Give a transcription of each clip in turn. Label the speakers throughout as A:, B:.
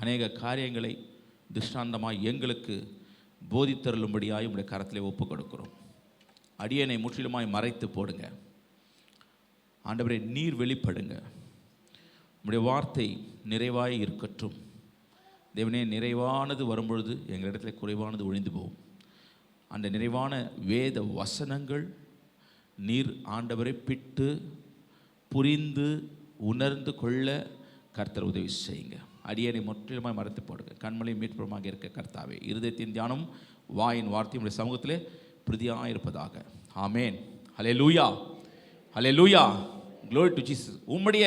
A: அநேக காரியங்களை திருஷ்டாந்தமாக எங்களுக்கு போதித்தருளும்படியாய் உங்களுடைய கரத்திலே ஒப்புக் கொடுக்கிறோம். அடியனை முற்றிலுமாய் மறைத்து போடுங்க ஆண்டவரே. நீர் வெளிப்படுங்க. உம்முடைய வார்த்தை நிறைவாய் இருக்கட்டும் தேவனே. நிறைவானது வரும்பொழுது எங்களிடத்தில் குறைவானது ஒழிந்து போகும். அந்த நிறைவான வேத வசனங்கள் நீர் ஆண்டவரை பிட்டு புரிந்து உணர்ந்து கொள்ள கர்த்தர் உதவி செய்யுங்க. அடியனை முற்றிலுமாய் மறைத்து போடுங்க. கண்மலை மீட்புறமாக இருக்க கர்த்தாவே, இருதயத்தின் தியானம் வாயின் வார்த்தை உடைய சமூகத்திலே பிரதியாக இருப்பதாக. ஆமேன். ஹல்லேலூயா, ஹல்லேலூயா, glory to Jesus. உம்முடைய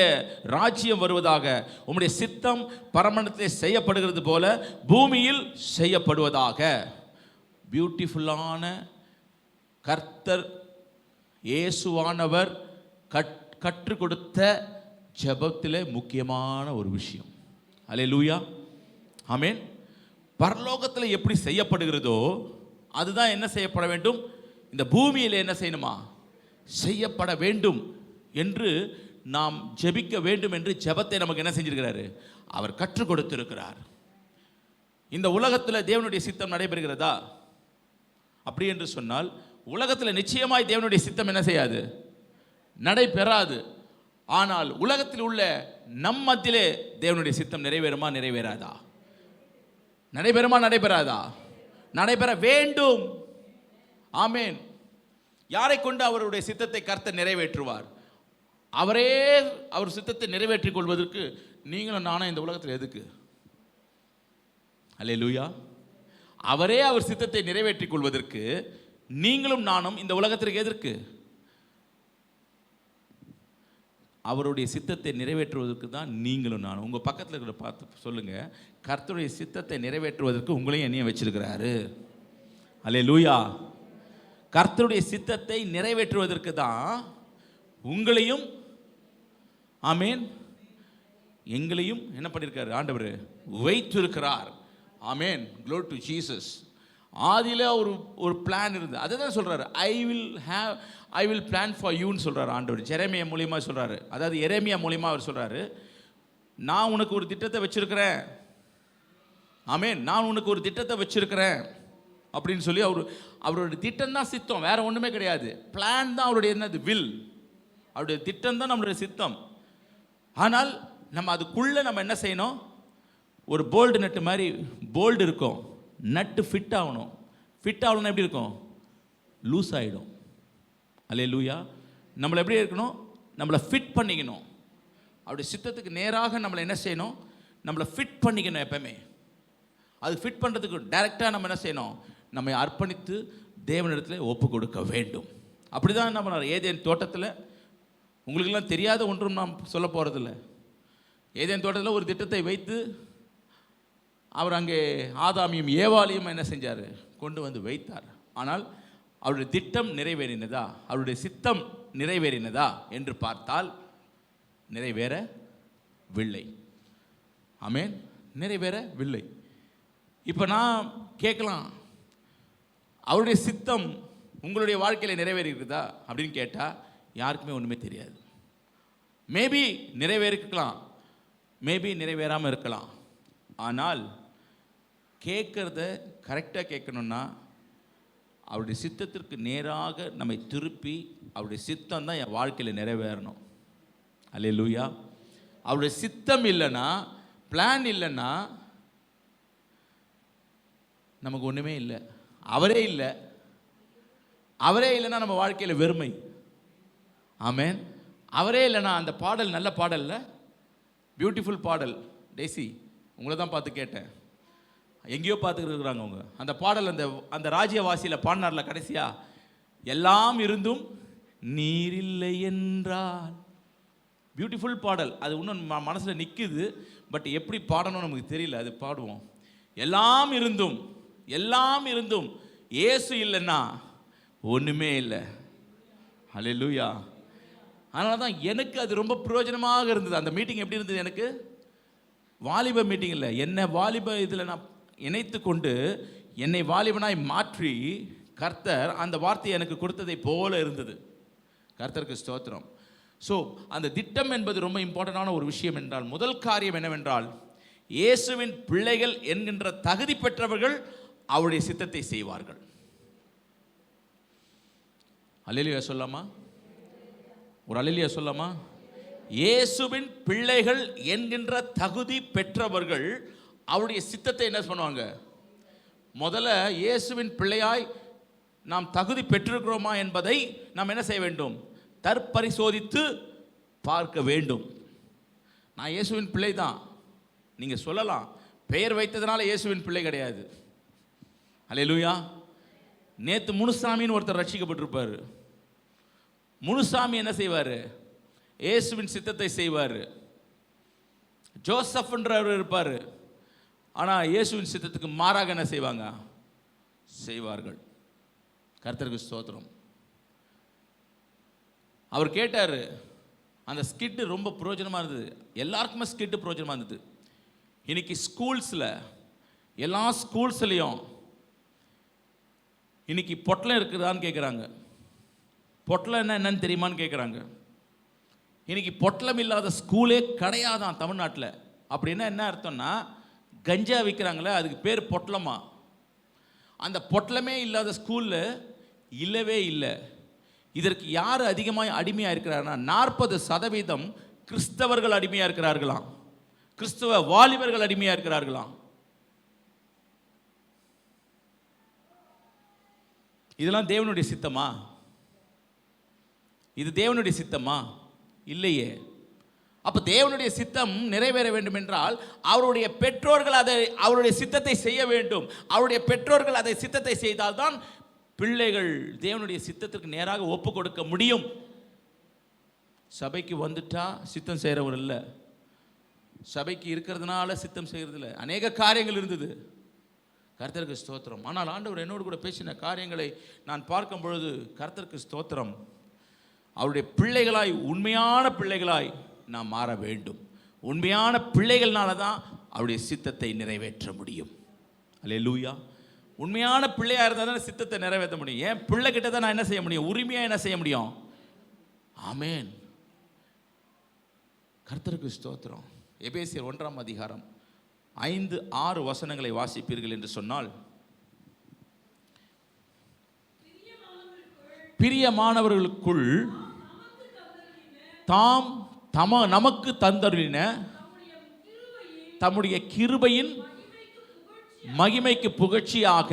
A: ராஜ்யம் வருவதாக. உம்முடைய சித்தம் பரமண்டலத்திலே செய்யப்படுகிறது போல பூமியில் செய்யப்படுவதாக. பியூட்டிஃபுல்லான கர்த்தர் இயேசுவானவர் கற்றுக் கொடுத்த ஜெபத்திலே முக்கியமான ஒரு விஷயம். ஹல்லேலூயா, ஆமென். பரலோகத்தில் எப்படி செய்யப்படுகிறதோ அதுதான் என்ன செய்யப்பட வேண்டும், இந்த பூமியில் என்ன செய்யணுமா, செய்யப்பட வேண்டும் என்று நாம் ஜெபிக்க வேண்டும் என்று ஜெபத்தை நமக்கு என்ன செஞ்சிருக்கிறாரு, அவர் கற்றுக் கொடுத்திருக்கிறார். இந்த உலகத்தில் தேவனுடைய சித்தம் நடைபெறுகிறதா? அப்படி என்று சொன்னால் உலகத்தில் நிச்சயமாய் தேவனுடைய சித்தம் என்ன செய்யாது, நடைபெறாது. ஆனால் உலகத்தில் உள்ள நம் மத்தியிலே தேவனுடைய சித்தம் நிறைவேறுமா, நிறைவேறாதா? நடைபெறுமா, நடைபெறாதா? நடைபெற வேண்டும். ஆமேன். யாரை கொண்டு அவருடைய சித்தத்தை கர்த்தர் நிறைவேற்றுவார்? அவரே அவர் சித்தத்தை நிறைவேற்றிக் கொள்வதற்கு நீங்களும் நானும் இந்த உலகத்தில் எதுக்கு? அல்லேலூயா. அவரே அவர் சித்தத்தை நிறைவேற்றிக் கொள்வதற்கு நீங்களும் நானும் இந்த உலகத்திற்கு எதற்கு? அவருடைய சித்தத்தை நிறைவேற்றுவதற்கு தான் நீங்களும் நானும். உங்கள் பக்கத்தில் இருக்கிற பார்த்து சொல்லுங்கள், கர்த்தருடைய சித்தத்தை நிறைவேற்றுவதற்கு உங்களையும் என்னையும் வச்சிருக்கிறாரு. அல்லேலூயா. கர்த்தருடைய சித்தத்தை நிறைவேற்றுவதற்கு தான் உங்களையும், ஆமேன், எங்களையும் என்ன பண்ணியிருக்காரு ஆண்டவர், வைத்திருக்கிறார். ஆமேன். glory to Jesus. ஆதியில் ஒரு பிளான் இருந்தது. அதை தான் சொல்கிறாரு, ஐ வில் பிளான் ஃபார் யூன்னு சொல்கிறார் ஆண்டவர். எரேமியா மூலியமா சொல்கிறாரு. அதாவது எரேமியா மூலியமா அவர் சொல்கிறாரு, நான் உனக்கு ஒரு திட்டத்தை வச்சிருக்கிறேன். ஆமேன். நான் உனக்கு ஒரு திட்டத்தை வச்சிருக்கிறேன் அப்படின்னு சொல்லி அவருடைய திட்டம் தான் சித்தம், வேற ஒன்றுமே கிடையாது. பிளான் தான் அவருடைய என்னது, வில். அவருடைய திட்டம் தான் நம்மளுடைய சித்தம். ஆனால் நம்ம அதுக்குள்ளே நம்ம என்ன செய்யணும், ஒரு போல்டு நட்டு மாதிரி போல்டு இருக்கும், நட்டு ஃபிட் ஆகணும். ஃபிட் ஆகணும்னா எப்படி இருக்கும், லூஸ் ஆகிடும். அல்லேலூயா. நம்மளை எப்படி இருக்கணும், நம்மளை ஃபிட் பண்ணிக்கணும். அவருடைய சித்தத்துக்கு நேராக நம்மளை என்ன செய்யணும், நம்மளை ஃபிட் பண்ணிக்கணும். எப்பவுமே அது ஃபிட் பண்ணுறதுக்கு டைரெக்டாக நம்ம என்ன செய்யணும், நம்மை அர்ப்பணித்து தேவனிடத்தில் ஒப்பு கொடுக்க வேண்டும். அப்படி தான் நம்ம ஏதேன் தோட்டத்தில், உங்களுக்கெல்லாம் தெரியாத ஒன்றும் நாம் சொல்ல போகிறதில்ல. ஏதேன் தோட்டத்தில் ஒரு திட்டத்தை வைத்து அவர் அங்கே ஆதாமியும் ஏவாளையும் என்ன செஞ்சார், கொண்டு வந்து வைத்தார். ஆனால் அவருடைய திட்டம் நிறைவேறினதா, அவருடைய சித்தம் நிறைவேறினதா என்று பார்த்தால் நிறைவேறவில்லை. ஆமென். நிறைவேறவில்லை. இப்போ நான் கேட்கலாம், அவருடைய சித்தம் உங்களுடைய வாழ்க்கையில் நிறைவேறிஇருக்குதா அப்படின்னு கேட்டால் யாருக்குமே ஒன்றுமே தெரியாது. மேபி நிறைவேறிக்கலாம், மேபி நிறைவேறாமல் இருக்கலாம். ஆனால் கேட்குறத கரெக்டாக கேட்கணுன்னா அவருடைய சித்தத்திற்கு நேராக நம்மை திருப்பி, அவருடைய சித்தம் தான் என் வாழ்க்கையில் நிறைவேறணும். அல்லேலூயா. அவருடைய சித்தம் இல்லைன்னா, பிளான் இல்லைன்னா நமக்கு ஒன்றுமே இல்லை. அவரே இல்லை, அவரே இல்லைன்னா நம்ம வாழ்க்கையில் வெறுமை. ஆமேன். அவரே இல்லைன்னா, அந்த பாடல் நல்ல பாடல்ல, பியூட்டிஃபுல் பாடல். டேசி, உங்களை தான் பார்த்து கேட்டேன், எங்கேயோ பார்த்துக்கிட்டு இருக்கிறாங்க அவங்க. அந்த பாடல் அந்த ராஜ்யவாசியில் பாடினார்ல கடைசியா, எல்லாம் இருந்தும் நீர் இல்லை என்றால். பியூட்டிஃபுல் பாடல். அது இன்னும் மனசில் நிற்குது, பட் எப்படி பாடணும்னு நமக்கு தெரியல. அது பாடுவோம். எல்லாம் இருந்தும், எல்லாம் இருந்தும் இயேசு இல்லைன்னா ஒன்றுமே இல்லை. அல்லேலூயா. அதனால தான் எனக்கு அது ரொம்ப பிரயோஜனமாக இருந்தது. அந்த மீட்டிங் எப்படி இருந்தது எனக்கு, வாலிப மீட்டிங் இல்லை, என்னை வாலிப இதில் நான் இணைத்து கொண்டு என்னை வாலிபனாய் மாற்றி கர்த்தர் அந்த வார்த்தையை எனக்கு கொடுத்ததை போல இருந்தது. கர்த்தருக்கு ஸ்தோத்திரம். ஸோ அந்த திட்டம் என்பது ரொம்ப இம்பார்ட்டண்டான ஒரு விஷயம் என்றால், முதல் காரியம் என்னவென்றால், இயேசுவின் பிள்ளைகள் என்கின்ற தகுதி பெற்றவர்கள் அவருடைய சித்தத்தை செய்வார்கள். அல்லேலூயா சொல்லாமா? ஒரு அல்லேலூயா சொல்லாமா? இயேசுவின் பிள்ளைகள் என்கின்ற தகுதி பெற்றவர்கள் அவருடைய சித்தத்தை என்ன பண்ணுவாங்க? முதல்ல இயேசுவின் பிள்ளையாய் நாம் தகுதி பெற்றிருக்கிறோமா என்பதை நாம் என்ன செய்ய வேண்டும்? தற்பரிசோதித்து பார்க்க வேண்டும். நான் இயேசுவின் பிள்ளை தான் நீங்கள் சொல்லலாம், பெயர் வைத்ததுனால இயேசுவின் பிள்ளை கிடையாது. அல்லேலூயா. நேற்று முனுசாமின்னு ஒருத்தர் ரட்சிக்கப்பட்டிருப்பார். முனுசாமி என்ன செய்வார்? இயேசுவின் சித்தத்தை செய்வார். ஜோசப்ன்றவர் இருப்பார், ஆனால் இயேசுவின் சித்தத்துக்கு மாறாக என்ன செய்வாங்க? செய்வார்கள். கர்த்தருக்கு ஸ்தோத்திரம். அவர் கேட்டார், அந்த ஸ்கிட்டு ரொம்ப பிரயோஜனமாக இருந்தது. எல்லாருக்குமே ஸ்கிட்டு பிரயோஜனமாக இருந்தது. இன்னைக்கு ஸ்கூல்ஸில், எல்லா ஸ்கூல்ஸ்லையும் இன்னைக்கு பொட்டலம் இருக்குதான்னு கேட்குறாங்க. பொட்டலம் என்னன்னு தெரியுமான்னு கேட்குறாங்க. இன்னைக்கு பொட்டலம் இல்லாத ஸ்கூலே கிடையாதான் தமிழ்நாட்டில். அப்படின்னா என்ன அர்த்தம்னா, கஞ்சா விற்கிறாங்களே அதுக்கு பேர் பொட்டலமா? அந்த பொட்டலமே இல்லாத ஸ்கூலில் இல்லவே இல்லை. இதற்கு யார் அதிகமாக அடிமையாக இருக்கிறார்னா 40% கிறிஸ்தவர்கள் அடிமையாக இருக்கிறார்களாம். கிறிஸ்தவ வாலிபர்கள் அடிமையாக இருக்கிறார்களாம். இதெல்லாம் தேவனுடைய சித்தமா? இது தேவனுடைய சித்தமா? இல்லையே. அப்ப தேவனுடைய சித்தம் நிறைவேற வேண்டும் என்றால் அவருடைய பெற்றோர்கள் அதை, அவருடைய சித்தத்தை செய்ய வேண்டும். அவருடைய பெற்றோர்கள் அதை சித்தத்தை செய்தால்தான் பிள்ளைகள் தேவனுடைய சித்தத்திற்கு நேராக ஒப்பு கொடுக்க முடியும். சபைக்கு வந்துட்டா சித்தம் செய்கிறவர் இல்லை, சபைக்கு இருக்கிறதுனால சித்தம் செய்கிறது இல்லை. அநேக காரியங்கள் இருந்தது. கர்த்தருக்கு ஸ்தோத்திரம். ஆனால் ஆண்டவர் என்னோடு கூட பேசின காரியங்களை நான் பார்க்கும் பொழுது கர்த்தருக்கு ஸ்தோத்திரம், அவருடைய பிள்ளைகளாய், உண்மையான பிள்ளைகளாய் நாம் மாற வேண்டும். உண்மையான பிள்ளைகள்னால தான் அவருடைய சித்தத்தை நிறைவேற்ற முடியும். அல்லேலூயா. உண்மையான பிள்ளையாக இருந்தால் தான் சித்தத்தை நிறைவேற்ற முடியும். ஏன் பிள்ளை கிட்ட தான் நான் என்ன செய்ய முடியும்? உரிமையாக என்ன செய்ய முடியும்? ஆமேன். கர்த்தருக்கு ஸ்தோத்திரம். எபேசியர் 1:5-6 வசனங்களை வாசிப்பீர்கள் என்று சொன்னால், பிரியமானவர்களுக்குள் தாம் நமக்கு தந்தருளின தம்முடைய கிருபையின் மகிமைக்கு புகழ்ச்சியாக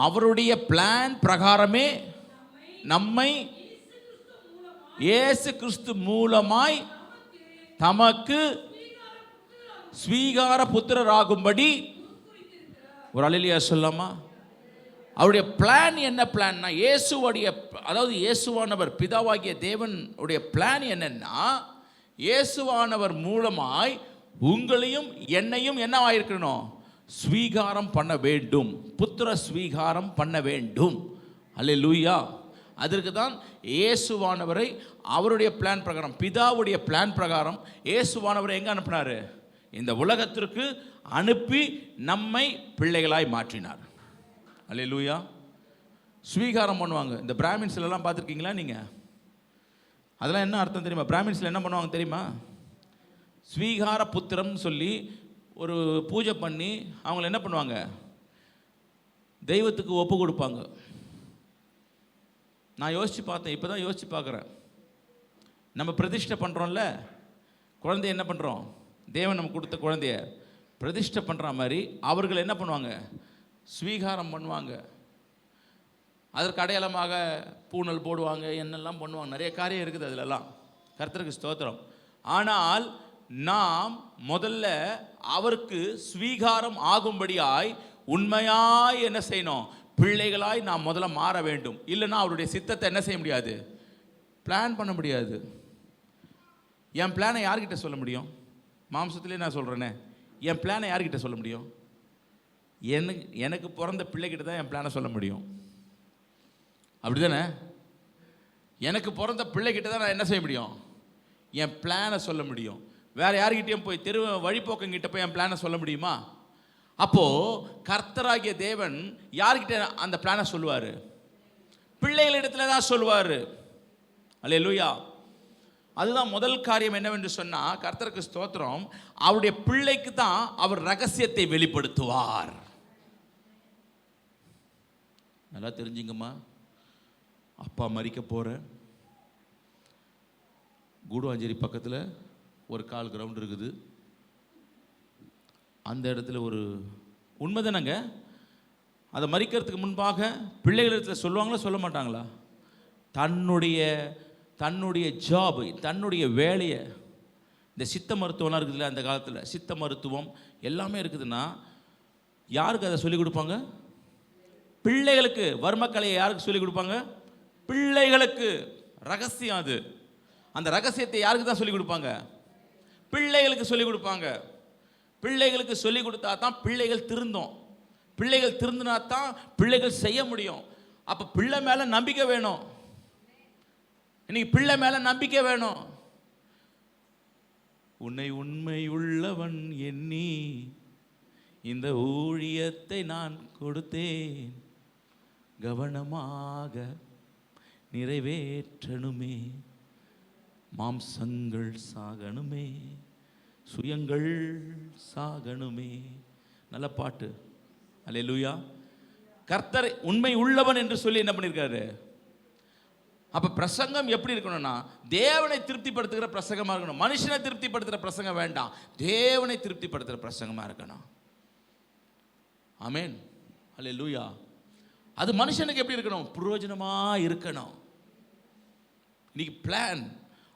A: அவருடைய பிளான் பிரகாரமே நம்மை இயேசு கிறிஸ்து மூலமாய் தமக்கு ஸ்வீகார புத்திரராகும்படி. ஒரு அல்லேலூயா சொல்லாமா? அவருடைய பிளான் என்ன பிளான்னா, இயேசுவோடைய, அதாவது இயேசுவானவர் பிதாவாகிய தேவன் உடைய பிளான் என்னன்னா, இயேசுவானவர் மூலமாய் உங்களையும் என்னையும் என்னவாயிருக்கணும்? ஸ்வீகாரம் பண்ண வேண்டும். புத்திர ஸ்வீகாரம் பண்ண வேண்டும். அல்லேலூயா. அதற்கு தான் இயேசுவானவரை அவருடைய பிளான் பிரகாரம், பிதாவுடைய பிளான் பிரகாரம் இயேசுவானவரை எங்கே அனுப்பினார்? இந்த உலகத்திற்கு அனுப்பி நம்மை பிள்ளைகளாய் மாற்றினார். அல்லேலூயா. ஸ்வீகாரம் பண்ணுவாங்க. இந்த பிராமின்ஸ்லாம் பார்த்துருக்கீங்களா நீங்கள்? அதெல்லாம் என்ன அர்த்தம் தெரியுமா? பிராமின்ஸில் என்ன பண்ணுவாங்க தெரியுமா? ஸ்வீகார புத்திரம் சொல்லி ஒரு பூஜை பண்ணி அவங்கள என்ன பண்ணுவாங்க? தெய்வத்துக்கு ஒப்பு கொடுப்பாங்க. நான் யோசித்து பார்த்தேன், இப்போ தான் யோசித்து பார்க்குறேன். நம்ம பிரதிஷ்டை பண்ணுறோம்ல, குழந்தைய என்ன பண்ணுறோம்? தேவன் நம்ம கொடுத்த குழந்தைய பிரதிஷ்டை பண்ணுற மாதிரி அவர்கள் என்ன பண்ணுவாங்க? ஸ்வீகாரம் பண்ணுவாங்க. அதற்கு அடையாளமாக பூணல் போடுவாங்க, என்னெல்லாம் பண்ணுவாங்க, நிறைய காரியம் இருக்குது அதிலெல்லாம். கர்த்தருக்கு ஸ்தோத்திரம். ஆனால் நாம் முதல்ல அவருக்கு ஸ்வீகாரம் ஆகும்படியாய் உண்மையாய் என்ன செய்யணும்? பிள்ளைகளாய் நாம் முதல்ல மாற வேண்டும். இல்லைன்னா அவருடைய சித்தத்தை என்ன செய்ய முடியாது? பிளான் பண்ண முடியாது. என் பிளானை யார்கிட்ட சொல்ல முடியும்? மாம்சத்திலே நான் சொல்கிறேனே, என் பிளானை யார்கிட்ட சொல்ல முடியும்? எனக்கு பிறந்த பிள்ளைகிட்ட தான் என் பிளானை சொல்ல முடியும். அப்படி தானே? எனக்கு பிறந்த பிள்ளைகிட்ட தான் நான் என்ன செய்ய முடியும்? என் பிளானை சொல்ல முடியும். வேறு யார்கிட்டையும் போய் வழிபோக்கங்கிட்ட போய் என் பிளானை சொல்ல முடியுமா? அப்போது கர்த்தராகிய தேவன் யார்கிட்ட அந்த பிளானை சொல்லுவார்? பிள்ளைகளிடத்துல தான் சொல்லுவார். அல்லேலூயா. அதுதான் முதல் காரியம். என்னவென்று சொன்னா, கர்த்தருக்கு ஸ்தோத்திரம், அவருடைய பிள்ளைக்கு தான் அவர் ரகசியத்தை வெளிப்படுத்துவார். நல்லா தெரிஞ்சுங்கம்மா, அப்பா மரிக்க போற, கூடுவாஞ்சேரி பக்கத்தில் ஒரு 1/4 கிரவுண்ட் இருக்குது. அந்த இடத்துல ஒரு உண்மை தானங்க, அதை மறிக்கிறதுக்கு முன்பாக பிள்ளைகளிடத்தில் சொல்லுவாங்களா சொல்ல மாட்டாங்களா? தன்னுடைய ஜாப், தன்னுடைய வேலையை, இந்த சித்த மருத்துவம்லாம் இருக்குதுல்ல அந்த காலத்தில், சித்த மருத்துவம் எல்லாமே இருக்குதுன்னா யாருக்கு அதை சொல்லிக் கொடுப்பாங்க? பிள்ளைகளுக்கு. வர்மக்கலையை யாருக்கு சொல்லிக் கொடுப்பாங்க? பிள்ளைகளுக்கு. ரகசியம் அது. அந்த ரகசியத்தை யாருக்கு தான் சொல்லிக் கொடுப்பாங்க? பிள்ளைகளுக்கு சொல்லிக் கொடுப்பாங்க. பிள்ளைகளுக்கு சொல்லிக் கொடுத்தா தான் பிள்ளைகள் திருந்தோம். பிள்ளைகள் திருந்தினா தான் பிள்ளைகள் செய்ய முடியும். அப்போ பிள்ளை மேலே நம்பிக்கை வேணும். இன்னைக்கு பிள்ளை மேலே நம்பிக்கை வேணும். உன்னை உண்மை உள்ளவன் எண்ணி இந்த ஊழியத்தை நான் கொடுத்தேன், கவனமாக நிறைவேற்றணுமே, மாம்சங்கள் சாகணுமே, சுயங்கள் சாகணுமே. நல்ல பாட்டு. அல்லேலூயா. கர்த்தர் உண்மை உள்ளவன் என்று சொல்லி என்ன பண்ணியிருக்காரு? அப்ப பிரசங்கம் எப்படி இருக்கணும்னா, தேவனை திருப்திப்படுத்துகிற பிரசங்கமா இருக்கணும். மனுஷனை திருப்திப்படுத்துகிற பிரசங்கம் வேண்டாம், தேவனை திருப்திப்படுத்துகிற பிரசங்கமா இருக்கணும். ஆமென். அல்லேலூயா. அது மனுஷனுக்கு எப்படி இருக்கணும்? பிரயோஜனமா இருக்கணும். இன்னைக்கு பிளான்,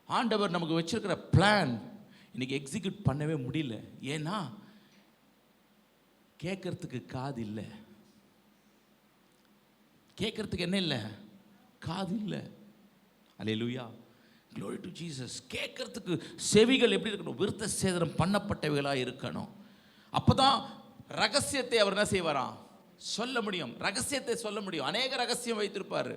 A: ஆண்டவர் நமக்கு வச்சிருக்கிற பிளான் இன்னைக்கு எக்ஸிக்யூட் பண்ணவே முடியல. ஏன்னா கேட்கறதுக்கு காது இல்லை. கேட்கறதுக்கு என்ன இல்லை? காது இல்லை. அல்லேலூயா. glory to Jesus. கேட்கறதுக்கு செவிகள் எப்படி இருக்கணும்? விருத்த சேதனம் பண்ணப்பட்டவைகளாக இருக்கணும். அப்போதான் ரகசியத்தை அவர் என்ன செய்வாராம்? சொல்ல முடியும். ரகசியத்தை சொல்ல முடியும். அநேக ரகசியம் வைத்திருப்பார்.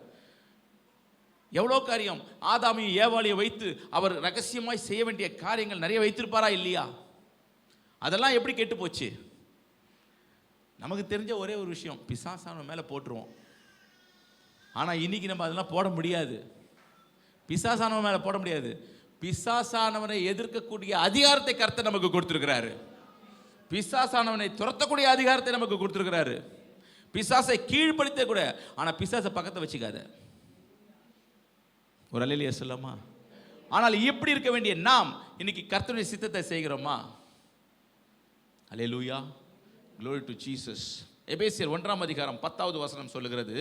A: எவ்வளோ காரியம் ஆதாமையும் ஏவாளையும் வைத்து அவர் ரகசியமாய் செய்ய வேண்டிய காரியங்கள் நிறைய வைத்திருப்பாரா இல்லையா? அதெல்லாம் எப்படி கெட்டு போச்சு? நமக்கு தெரிஞ்ச ஒரே ஒரு விஷயம், பிசாசானவன் மேலே போட்டுருவோம். ஆனால் இன்னைக்கு நம்ம அதெல்லாம் போட முடியாது. பிசாசானவன் மேலே போட முடியாது. பிசாசானவனை எதிர்க்கக்கூடிய அதிகாரத்தை கர்த்தர் நமக்கு கொடுத்திருக்கிறாரு. பிசாசானவனை துரத்தக்கூடிய அதிகாரத்தை நமக்கு கொடுத்திருக்கிறாரு. பிசாசை கீழ்ப்படுத்த கூட. ஆனால் பிசாசை பக்கத்தை வச்சுக்காத. ஒரு அல்லேலூயா சொல்லமா? ஆனால் எப்படி இருக்க வேண்டிய நாம் இன்னைக்கு கர்த்தருடைய சித்தத்தை செய்கிறோமா? அல்லேலூயா. glory to Jesus. எபேசியர் 1ஆம் அதிகாரம் 10வது வசனம் சொல்லுகிறது,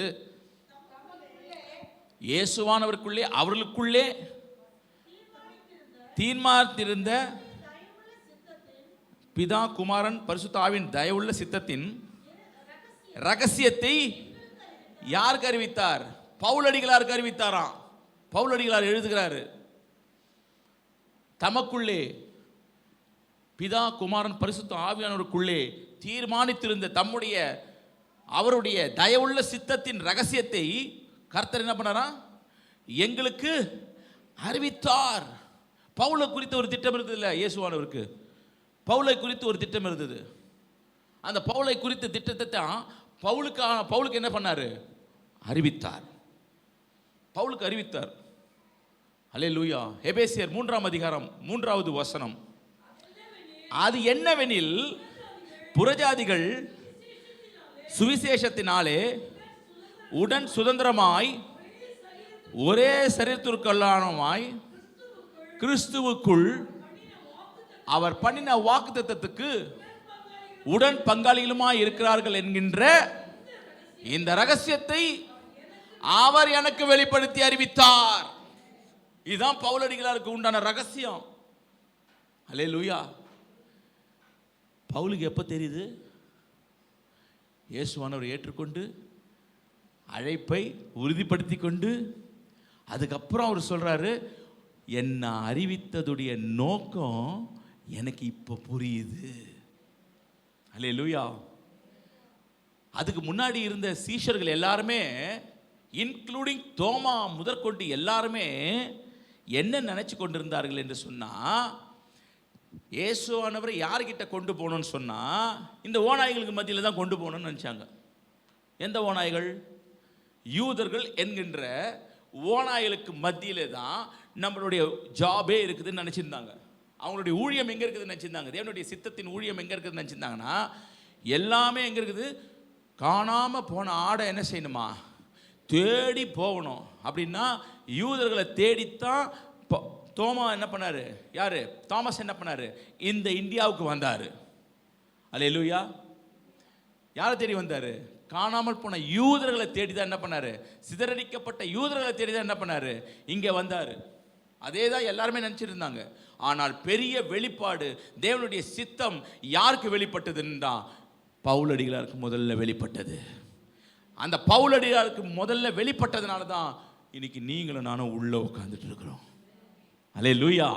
A: இயேசுவானவருக்குள்ளே அவர்களுக்குள்ளே தீர்மானித்திருந்த பிதா குமாரன் பரிசுத்த ஆவியின் தயவுள்ள சித்தத்தின் ரகசியத்தை யாருக்கு அறிவித்தார்? பவுலடிகளாருக்கு அறிவித்தாராம். பவுலடிகளார் எழுதுகிறாரு, தமக்குள்ளே பிதா குமாரன் பரிசுத்த ஆவியானவருக்குள்ளே தீர்மானித்திருந்த அவருடைய தயவுள்ள சித்தத்தின் ரகசியத்தை கர்த்தர் என்ன பண்ணாரா? எங்களுக்கு அறிவித்தார். பவுலை குறித்த ஒரு திட்டம் இருந்தது இல்லை இயேசுவானவருக்கு? பவுலை குறித்து ஒரு திட்டம் இருந்தது. அந்த பவுலை குறித்த திட்டத்தை தான் பவுலுக்கு என்ன பண்ணாரு? அறிவித்தார். பவுலுக்கு அறிவித்தார். அல்லேலூயா. எபேசியர் 3ஆம் அதிகாரம் 3வது வசனம், அது என்னவெனில் புறஜாதிகள் சுவிசேஷத்தினாலே உடன் சுதந்திரமாய் ஒரே சரீரத்திற்குள்ளானமாய் கிறிஸ்துவுக்குள் அவர் பண்ணின வாக்குத்தத்தத்துக்கு உடன் பங்காளிகளுமாய் இருக்கிறார்கள் என்கின்ற இந்த ரகசியத்தை அவர் எனக்கு வெளிப்படுத்தி அறிவித்தார். இதுதான் பவுலடிகளாருக்கு உண்டான ரகசியம். அல்லேலூயா. பவுலுக்கு எப்போ தெரியுது? இயேசுவானவர் ஏற்றுக்கொண்டு அழைப்பை உறுதிப்படுத்தி கொண்டு அதுக்கப்புறம் அவர் சொல்றாரு, என்ன அறிவித்ததுடைய நோக்கம் எனக்கு இப்போ புரியுது. அல்லேலூயா. அதுக்கு முன்னாடி இருந்த சீஷர்கள் எல்லாருமே, இன்க்ளூடிங் தோமா முதற்கொண்டு எல்லாருமே என்ன நினைச்சு கொண்டிருந்தார்கள் என்று சொன்னா, இயேசுவானவரை யார்கிட்ட கொண்டு போகணும்னு சொன்னா இந்த ஓநாய்களுக்கு மத்தியில் தான் கொண்டு போகணும்னு நினைச்சாங்க. எந்த ஓநாய்கள்? யூதர்கள் என்கின்ற ஓநாய்களுக்கு மத்தியிலே தான் நம்மளுடைய ஜாபே இருக்குதுன்னு நினச்சிருந்தாங்க. அவங்களுடைய ஊழியம் எங்கே இருக்குதுன்னு நினச்சிருந்தாங்க. தேவனுடைய சித்தத்தின் ஊழியம் எங்கே இருக்குதுன்னு நினச்சிருந்தாங்கன்னா, எல்லாமே எங்கே இருக்குது? காணாமல் போன ஆடை என்ன செய்யணுமா? தேடி போகணும். அப்படின்னா யூதர்களை தேடித்தான் தோமா என்ன பண்ணார்? யார்? தாமஸ் என்ன பண்ணார்? இந்த இந்தியாவுக்கு வந்தார். அல்லேலூயா. யாரை தேடி வந்தார்? காணாமல் போன யூதர்களை தேடி தான் என்ன பண்ணார்? சிதறடிக்கப்பட்ட யூதர்களை தேடி தான் என்ன பண்ணார்? இங்கே வந்தார். அதே தான் எல்லாருமே நினச்சிருந்தாங்க. ஆனால் பெரிய வெளிப்பாடு, தேவனுடைய சித்தம் யாருக்கு வெளிப்பட்டதுன்னா பவுலடிகளாருக்கு முதல்ல வெளிப்பட்டது. அந்த பவுலடிகளாருக்கு முதல்ல வெளிப்பட்டதுனால தான் இன்னைக்கு நீங்களும் நானும் உள்ள உட்கார்ந்துட்டு இருக்கிறோம். அல்லேலூயா.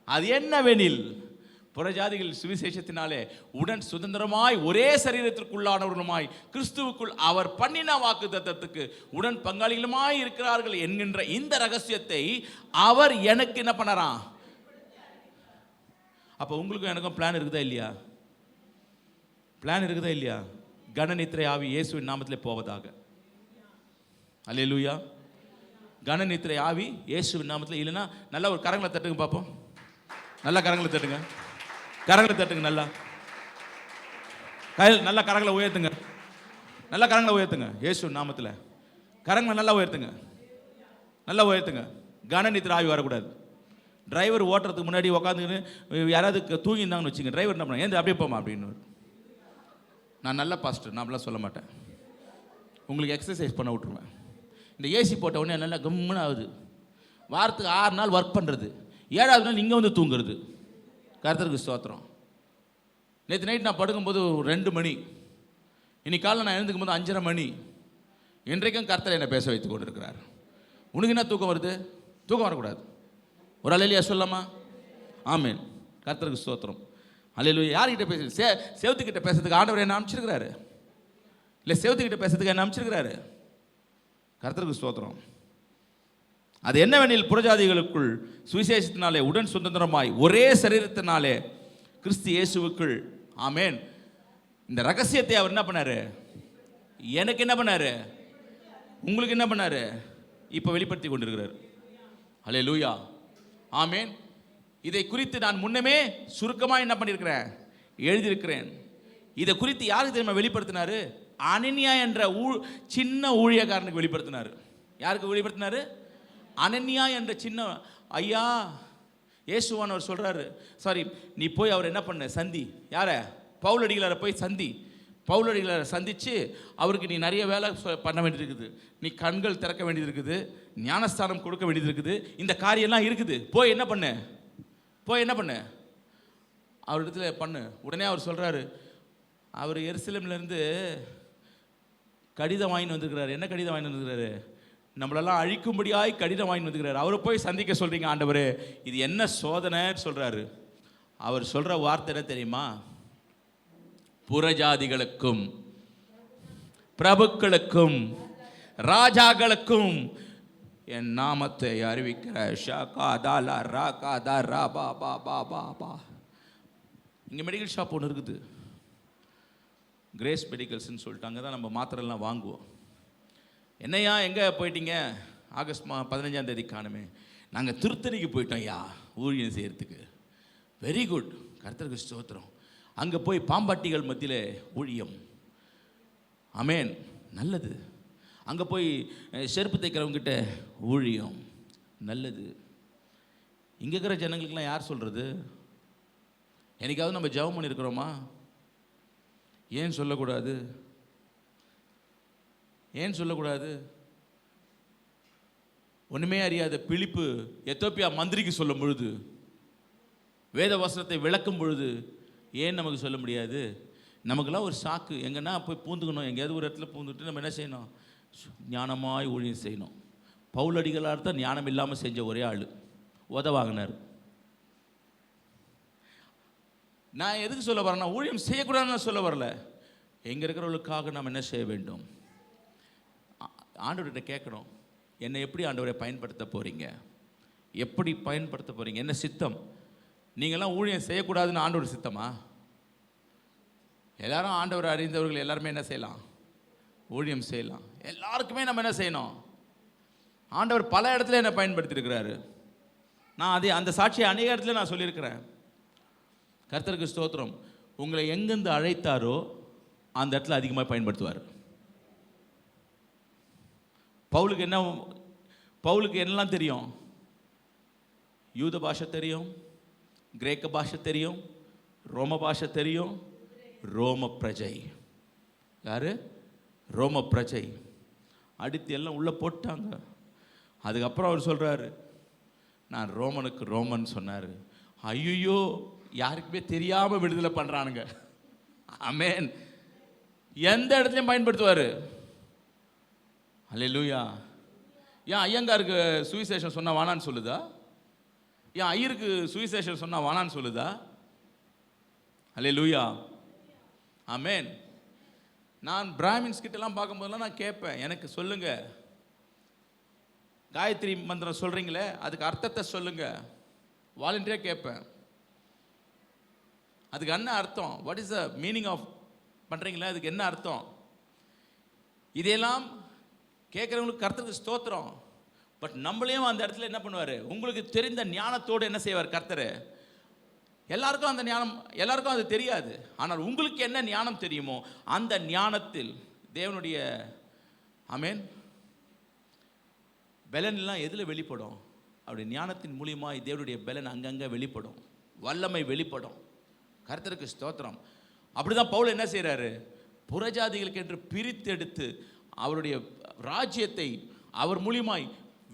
A: அது என்னவெனில், புறஜாதிகள் சுவிசேஷத்தினாலே உடன் சுதந்திரமாய் ஒரே சரீரத்திற்குள்ளானவர்களுமாய் கிறிஸ்துவுக்குள் அவர் பண்ணின வாக்குத்தத்தத்துக்கு உடன் பங்காளிகளுமாய் இருக்கிறார்கள் என்கின்ற இந்த ரகசியத்தை அவர் எனக்கு என்ன பண்ணறான்? அப்போ உங்களுக்கும் எனக்கும் பிளான் இருக்குதா இல்லையா? பிளான் இருக்குதா இல்லையா? கனநித்திரை ஆவி இயேசுவின் நாமத்திலே போவதாக. அல்லேலூயா. கனநித்திரை ஆவி இயேசுவின் நாமத்தில். இல்லைன்னா நல்லா ஒரு கரங்களை தட்டுங்க பார்ப்போம். நல்லா கரங்களை தட்டுங்க, கரங்களை தட்டுங்க. நல்லா கையில் நல்லா கரங்களை உயர்த்துங்க, நல்லா கரங்களை உயர்த்துங்க. இயேசுவின் நாமத்தில் கரங்களை நல்லா உயர்த்துங்க, நல்லா உயர்த்துங்க. கனநித்திரை ஆவி வரக்கூடாது. டிரைவர் ஓட்டுறதுக்கு முன்னாடி உட்காந்துக்கின்னு யாராவது தூங்கியிருந்தாங்கன்னு வச்சுங்க, டிரைவர் என்ன பண்ண? ஏன் அப்படியே போமா அப்படின்னு. நான் நல்ல பாஸ்டர், நான் அப்படிலாம் சொல்ல மாட்டேன். உங்களுக்கு எக்ஸசைஸ் பண்ண விட்டுருவேன். இந்த ஏசி போட்ட உடனே நல்லா கம்முன்னு ஆகுது. வாரத்துக்கு 6 நாள் ஒர்க் பண்ணுறது, 7வது நாள் இங்கே வந்து தூங்குறது. கர்த்தருக்கு ஸ்தோத்திரம். நேற்று நைட் நான் படுக்கும்போது 2 மணி, இன்னைக்கு காலையில் நான் எழுந்துக்கும் போது 5:30 மணி. இன்றைக்கும் கர்த்தர் என்னை பேச வைத்து கொண்டு இருக்கிறார். உனக்கு என்ன தூக்கம் வருது? தூக்கம் வரக்கூடாது. ஒரு அல்லேலூயா சொல்லாமா? ஆமென். கர்த்தருக்கு ஸ்தோத்திரம். அல்லேலூயா. யார்கிட்ட பேச? சேவத்துக்கிட்ட பேசுறதுக்கு ஆண்டவர் என்ன அனுப்பிச்சிருக்கிறாரு? இல்லை, சேவத்துக்கிட்ட பேசுறதுக்கு என்ன அனுப்பிச்சிருக்கிறாரு? கர்த்தருக்கு ஸ்தோத்திரம். அது என்னவெனில், புறஜாதிகளுக்குள் சுவிசேஷத்தினாலே உடன் சுதந்திரமாய் ஒரே சரீரத்தினாலே கிறிஸ்து இயேசுவுக்குள். ஆமென். இந்த ரகசியத்தை அவர் என்ன பண்ணாரு? எனக்கு என்ன பண்ணாரு? உங்களுக்கு என்ன பண்ணாரு? இப்போ வெளிப்படுத்தி கொண்டிருக்கிறார். அல்லேலூயா. ஆமென். இதை குறித்து நான் முன்னமே சுருக்கமாக என்ன பண்ணியிருக்கிறேன்? எழுதியிருக்கிறேன். இதை குறித்து யாருக்கு தெரியுமா வெளிப்படுத்தினாரு? அனனியா என்ற சின்ன ஊழியக்காரனுக்கு வெளிப்படுத்தினார். யாருக்கு வெளிப்படுத்தினாரு? அனனியா என்ற சின்ன ஐயா. இயேசுவானவர் சொல்றாரு, சாரி, நீ போய் அவர் என்ன பண்ண? சந்தி. யார? பவுலடிகளாரை போய் சந்தி. பவுலடிகளாரை சந்திச்சு அவருக்கு நீ நிறைய வேலை பண்ண வேண்டியது இருக்குது. நீ கண்கள் திறக்க வேண்டியது இருக்குது, ஞானஸ்தானம் கொடுக்க வேண்டியது இருக்குது, இந்த காரியம்லாம் இருக்குது. போய் என்ன பண்ணு? போய் என்ன பண்ணு? அவரிடத்துல பண்ணு. உடனே அவர் சொல்றாரு, அவர் எருசலேம்லேருந்து கடிதம் வாங்கிட்டு வந்துருக்கிறாரு. என்ன கடிதம் வாங்கிட்டு வந்துருக்கிறாரு? நம்மளெல்லாம் அழிக்கும்படியாய் கடிதம் வாங்கிட்டு வந்துருக்கிறாரு. அவரை போய் சந்திக்க சொல்றீங்க ஆண்டவரே, இது என்ன சோதனைன்னு சொல்றாரு. அவர் சொல்ற வார்த்தை என்ன தெரியுமா? புறஜாதிகளுக்கும் பிரபுக்களுக்கும் ராஜாக்களுக்கும் என் நாமத்தை அறிவிக்கிற இங்கே மெடிக்கல் ஷாப் ஒன்று இருக்குது, கிரேஸ் மெடிக்கல்ஸ்ன்னு சொல்லிட்டு. அங்கே தான் நம்ம மாத்திரைலாம் வாங்குவோம். என்னையா எங்கே போயிட்டீங்க? ஆகஸ்ட் 15ஆம் தேதி காணுமே. நாங்கள் திருத்தணிக்கு போயிட்டோம் ஐயா ஊழியம் செய்கிறதுக்கு. வெரி குட், கர்த்தருக்கு ஸ்தோத்திரம். அங்கே போய் பாம்பாட்டிகள் மத்தியில் ஊழியம். ஆமென், நல்லது. அங்கே போய் செருப்பு தைக்கிறவங்கிட்ட ஊழியம், நல்லது. இங்கே இருக்கிற ஜனங்களுக்கெல்லாம் யார் சொல்கிறது? என்னைக்காவது நம்ம ஜெபம் பண்ணியிருக்கிறோமா? ஏன் சொல்லக்கூடாது? ஏன் சொல்லக்கூடாது? ஒன்றுமே அறியாத பிலிப்பு எத்தோப்பியா மந்திரிக்கு சொல்லும் பொழுது, வேத வசனத்தை விளக்கும் பொழுது ஏன் நமக்கு சொல்ல முடியாது? நமக்கெல்லாம் ஒரு சாக்கு, எங்கன்னா போய் பூந்துக்கணும். எங்கேயாவது ஒரு இடத்துல பூந்துட்டு நம்ம என்ன செய்யணும்? ஞானமாய் ஊழியம் செய்யணும். பவுலடிகளார் தான் ஞானம் இல்லாமல் செஞ்ச ஒரே ஆள், உதவாங்கினார். நான் எதுக்கு சொல்ல வரேன்னா, ஊழியம் செய்யக்கூடாதுன்னு சொல்ல வரல. எங்கே இருக்கிறவர்களுக்காக நாம் என்ன செய்ய வேண்டும்? ஆண்டவர்கிட்ட கேட்கணும், என்னை எப்படி ஆண்டவரை பயன்படுத்த போகிறீங்க? எப்படி பயன்படுத்த போகிறீங்க? என்ன சித்தம்? நீங்கள்லாம் ஊழியம் செய்யக்கூடாதுன்னு ஆண்டவர் சித்தமா? எல்லாரும் ஆண்டவர் அறிந்தவர்கள் எல்லாருமே என்ன செய்யலாம்? ஊழியம் செய்யலாம். எல்லாருக்குமே நம்ம என்ன செய்யணும்? ஆண்டவர் பல இடத்துல என்ன பயன்படுத்தி இருக்கிறாரு. நான் அதே அந்த சாட்சியை அநேக இடத்துல நான் சொல்லியிருக்கிறேன். கர்த்தருக்கு ஸ்தோத்திரம். உங்களை எங்கேருந்து அழைத்தாரோ அந்த இடத்துல அதிகமாக பயன்படுத்துவார். பவுலுக்கு என்னெல்லாம் தெரியும்? யூத பாஷை தெரியும், கிரேக்க பாஷை தெரியும், ரோம பாஷை தெரியும், ரோம பிரஜை. யாரு? ரோம பிரஜை. அடித்து எல்லாம் உள்ளே போட்டாங்க. அதுக்கப்புறம் அவர் சொல்கிறாரு, நான் ரோமனுக்கு ரோமன் சொன்னார். ஐயோ, யாருக்குமே தெரியாமல் விடுதலை பண்ணுறானுங்க. ஆமென். எந்த இடத்துலையும் பயன்படுத்துவார். அல்லேலூயா. ஏன் ஐயங்காருக்கு சுவிசேஷம் சொன்னால் வானான்னு சொல்லுதா? ஏன் ஐயருக்கு சுவிசேஷம் சொன்னால் வானான்னு சொல்லுதா? அல்லேலூயா. ஆமென். நான் பிராமின்ஸ் கிட்டலாம் பார்க்கும்போதெல்லாம் நான் கேட்பேன், எனக்கு சொல்லுங்க, காயத்ரி மந்திரம் சொல்கிறீங்களே அதுக்கு அர்த்தத்தை சொல்லுங்க. வாலண்டியராக கேட்பேன், அதுக்கு என்ன அர்த்தம்? What is the meaning of பண்ணுறீங்களே, அதுக்கு என்ன அர்த்தம்? இதையெல்லாம் கேட்குறவங்களுக்கு கர்த்தருக்கு ஸ்தோத்திரம். பட் நம்மளையும் அந்த இடத்துல என்ன பண்ணுவார்? உங்களுக்கு தெரிந்த ஞானத்தோடு என்ன செய்வார் கர்த்தர்? எல்லாருக்கும் அந்த ஞானம், எல்லாருக்கும் அது தெரியாது. ஆனால் உங்களுக்கு என்ன ஞானம் தெரியுமோ அந்த ஞானத்தில் தேவனுடைய ஆமென் பலன் எல்லாம் எதில் வெளிப்படும்? அப்படி ஞானத்தின் மூலியமாக தேவனுடைய பலன் அங்கங்கே வெளிப்படும், வல்லமை வெளிப்படும். கர்த்தருக்கு ஸ்தோத்திரம். அப்படிதான் பவுல் என்ன செய்கிறாரு? புறஜாதிகளுக்கு என்று பிரித்தெடுத்து அவருடைய ராஜ்யத்தை அவர் மூலியமாய்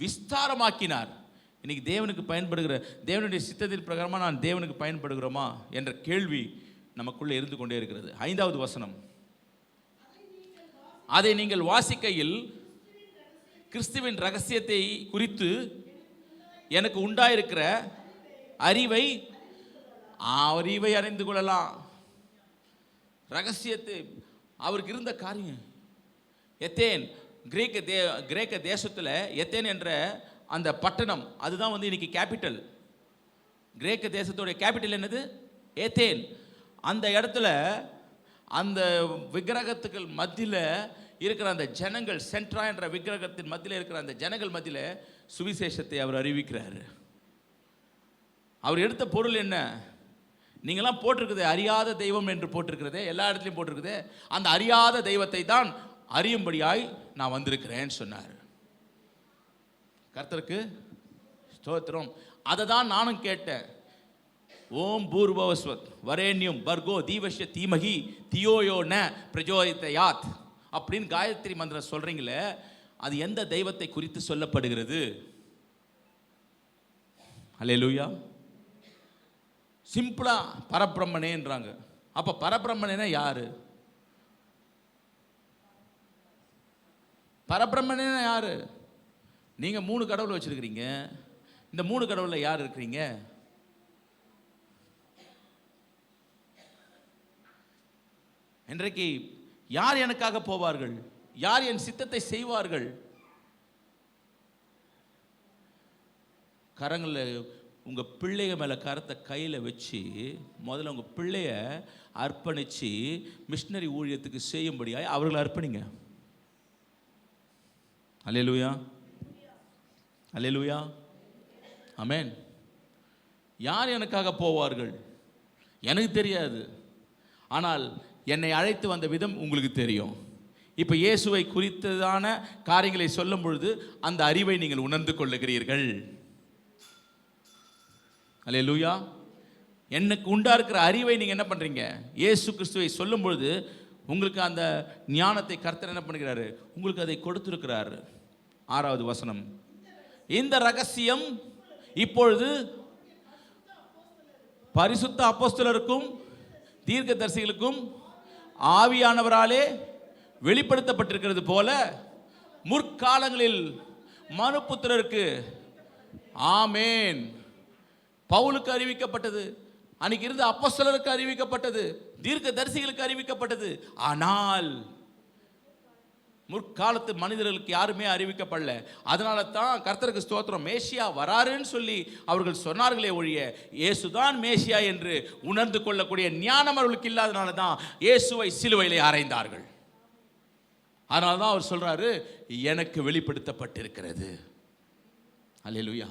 A: விஸ்தாரமாக்கினார். இன்னைக்கு தேவனுக்கு பயன்படுகிற, தேவனுடைய சித்தத்தின் பிரகாரமாக நான் தேவனுக்கு பயன்படுகிறோமா என்ற கேள்வி நமக்குள்ளே இருந்து கொண்டே இருக்கிறது. 5வது வசனம், அதை நீங்கள் வாசிக்கையில் கிறிஸ்துவின் ரகசியத்தை குறித்து எனக்கு உண்டாயிருக்கிற அறிவை அறிந்து கொள்ளலாம். ரகசியத்தை, அவருக்கு இருந்த காரியம். எத்தேன், கிரேக்க தேசத்தில் எத்தேன் என்ற அந்த பட்டணம், அதுதான் இன்னைக்கு கேபிட்டல். கிரேக்க தேசத்துடைய கேபிட்டல் என்னது? ஏத்தேன். அந்த இடத்துல அந்த விக்கிரகத்துக்கள் மத்தியில் இருக்கிற அந்த ஜனங்கள், சென்ட்ரா என்ற விக்கிரகத்தின் மத்தியில் இருக்கிற அந்த ஜனங்கள் மத்தியில் சுவிசேஷத்தை அவர் அறிவிக்கிறார். அவர் எடுத்த பொருள் என்ன? நீங்களாம் போட்டிருக்குது அறியாத தெய்வம் என்று போட்டிருக்கிறதே, எல்லா இடத்துலையும் போட்டிருக்குது. அந்த அறியாத தெய்வத்தை தான் அறியும்படியாய் நான் வந்திருக்கிறேன்னு சொன்னார். கர்த்தருக்கு ஸ்தோத்திரம். அதை தான் நானும் கேட்டேன். ஓம் பூர்வவஸ்வத் வரேண்யம் பர்கோ தீவஷ்ய தீமகி தியோயோ ந பிரஜோதிதயாத் அப்படின்னு காயத்ரி மந்திரம் சொல்றீங்களே, அது எந்த தெய்வத்தை குறித்து சொல்லப்படுகிறது? அல்லேலூயா. சிம்பிளா பரபிரம்மனேன்றாங்க. அப்ப பரபிரம்மனேனா யாரு? பரபிரம்மனேனா யாரு? நீங்க 3 கடவுள் வச்சிருக்கிறீங்க. இந்த 3 கடவுள்ல யார் இருக்கிறீங்க? இன்றைக்கு யார் எனக்காக போவார்கள்? யார் என் சித்தத்தை செய்வார்கள்? கரங்களில் உங்க பிள்ளைங்க மேல கரத்தை கையில வச்சு முதல்ல உங்க பிள்ளைய அர்ப்பணிச்சு மிஷனரி ஊழியத்துக்கு செய்யும்படியாய் அவர்களை அர்ப்பணிங்க. அல்லேலூயா, அல்லேலூயா, ஆமென். யார் எனக்காக போவார்கள்? எனக்கு தெரியாது. ஆனால் என்னை அழைத்து வந்த விதம் உங்களுக்கு தெரியும். இப்போ இயேசுவை குறித்ததான காரியங்களை சொல்லும் பொழுது அந்த அறிவை நீங்கள் உணர்ந்து கொள்ளுகிறீர்கள். அல்லேலூயா. எனக்கு உண்டா இருக்கிற அறிவை நீங்கள் என்ன பண்ணுறீங்க? இயேசு கிறிஸ்துவை சொல்லும் பொழுது உங்களுக்கு அந்த ஞானத்தை கர்த்தர் என்ன பண்ணுகிறாரு? உங்களுக்கு அதை கொடுத்திருக்கிறார். 6வது வசனம், இந்த ரகசியம் இப்பொழுது பரிசுத்த அப்போஸ்தலருக்கும் தீர்க்கதரிசிகளுக்கும் ஆவியானவராலே வெளிப்படுத்தப்பட்டிருக்கிறது போல முற்காலங்களில் மனுபுத்திரருக்கு ஆமேன். பவுலுக்கு அறிவிக்கப்பட்டது, அன்னைக்கு இருந்த அப்போஸ்தலருக்கு அறிவிக்கப்பட்டது, தீர்க்கதரிசிகளுக்கு அறிவிக்கப்பட்டது. ஆனால் முற்காலத்து மனிதர்களுக்கு யாருமே அறிவிக்கப்படல. அதனால தான் கர்த்தருக்கு ஸ்தோத்திரம், மேசியா வராருன்னு சொல்லி அவர்கள் சொன்னார்களே ஒழிய இயேசுதான் மேசியா என்று உணர்ந்து கொள்ளக்கூடிய ஞானம் அவர்களுக்கு இல்லாதனால தான் இயேசுவை சிலுவையிலே அறைந்தார்கள். அதனால தான் அவர் சொல்றாரு, எனக்கு வெளிப்படுத்தப்பட்டிருக்கிறது. அல்லேலூயா.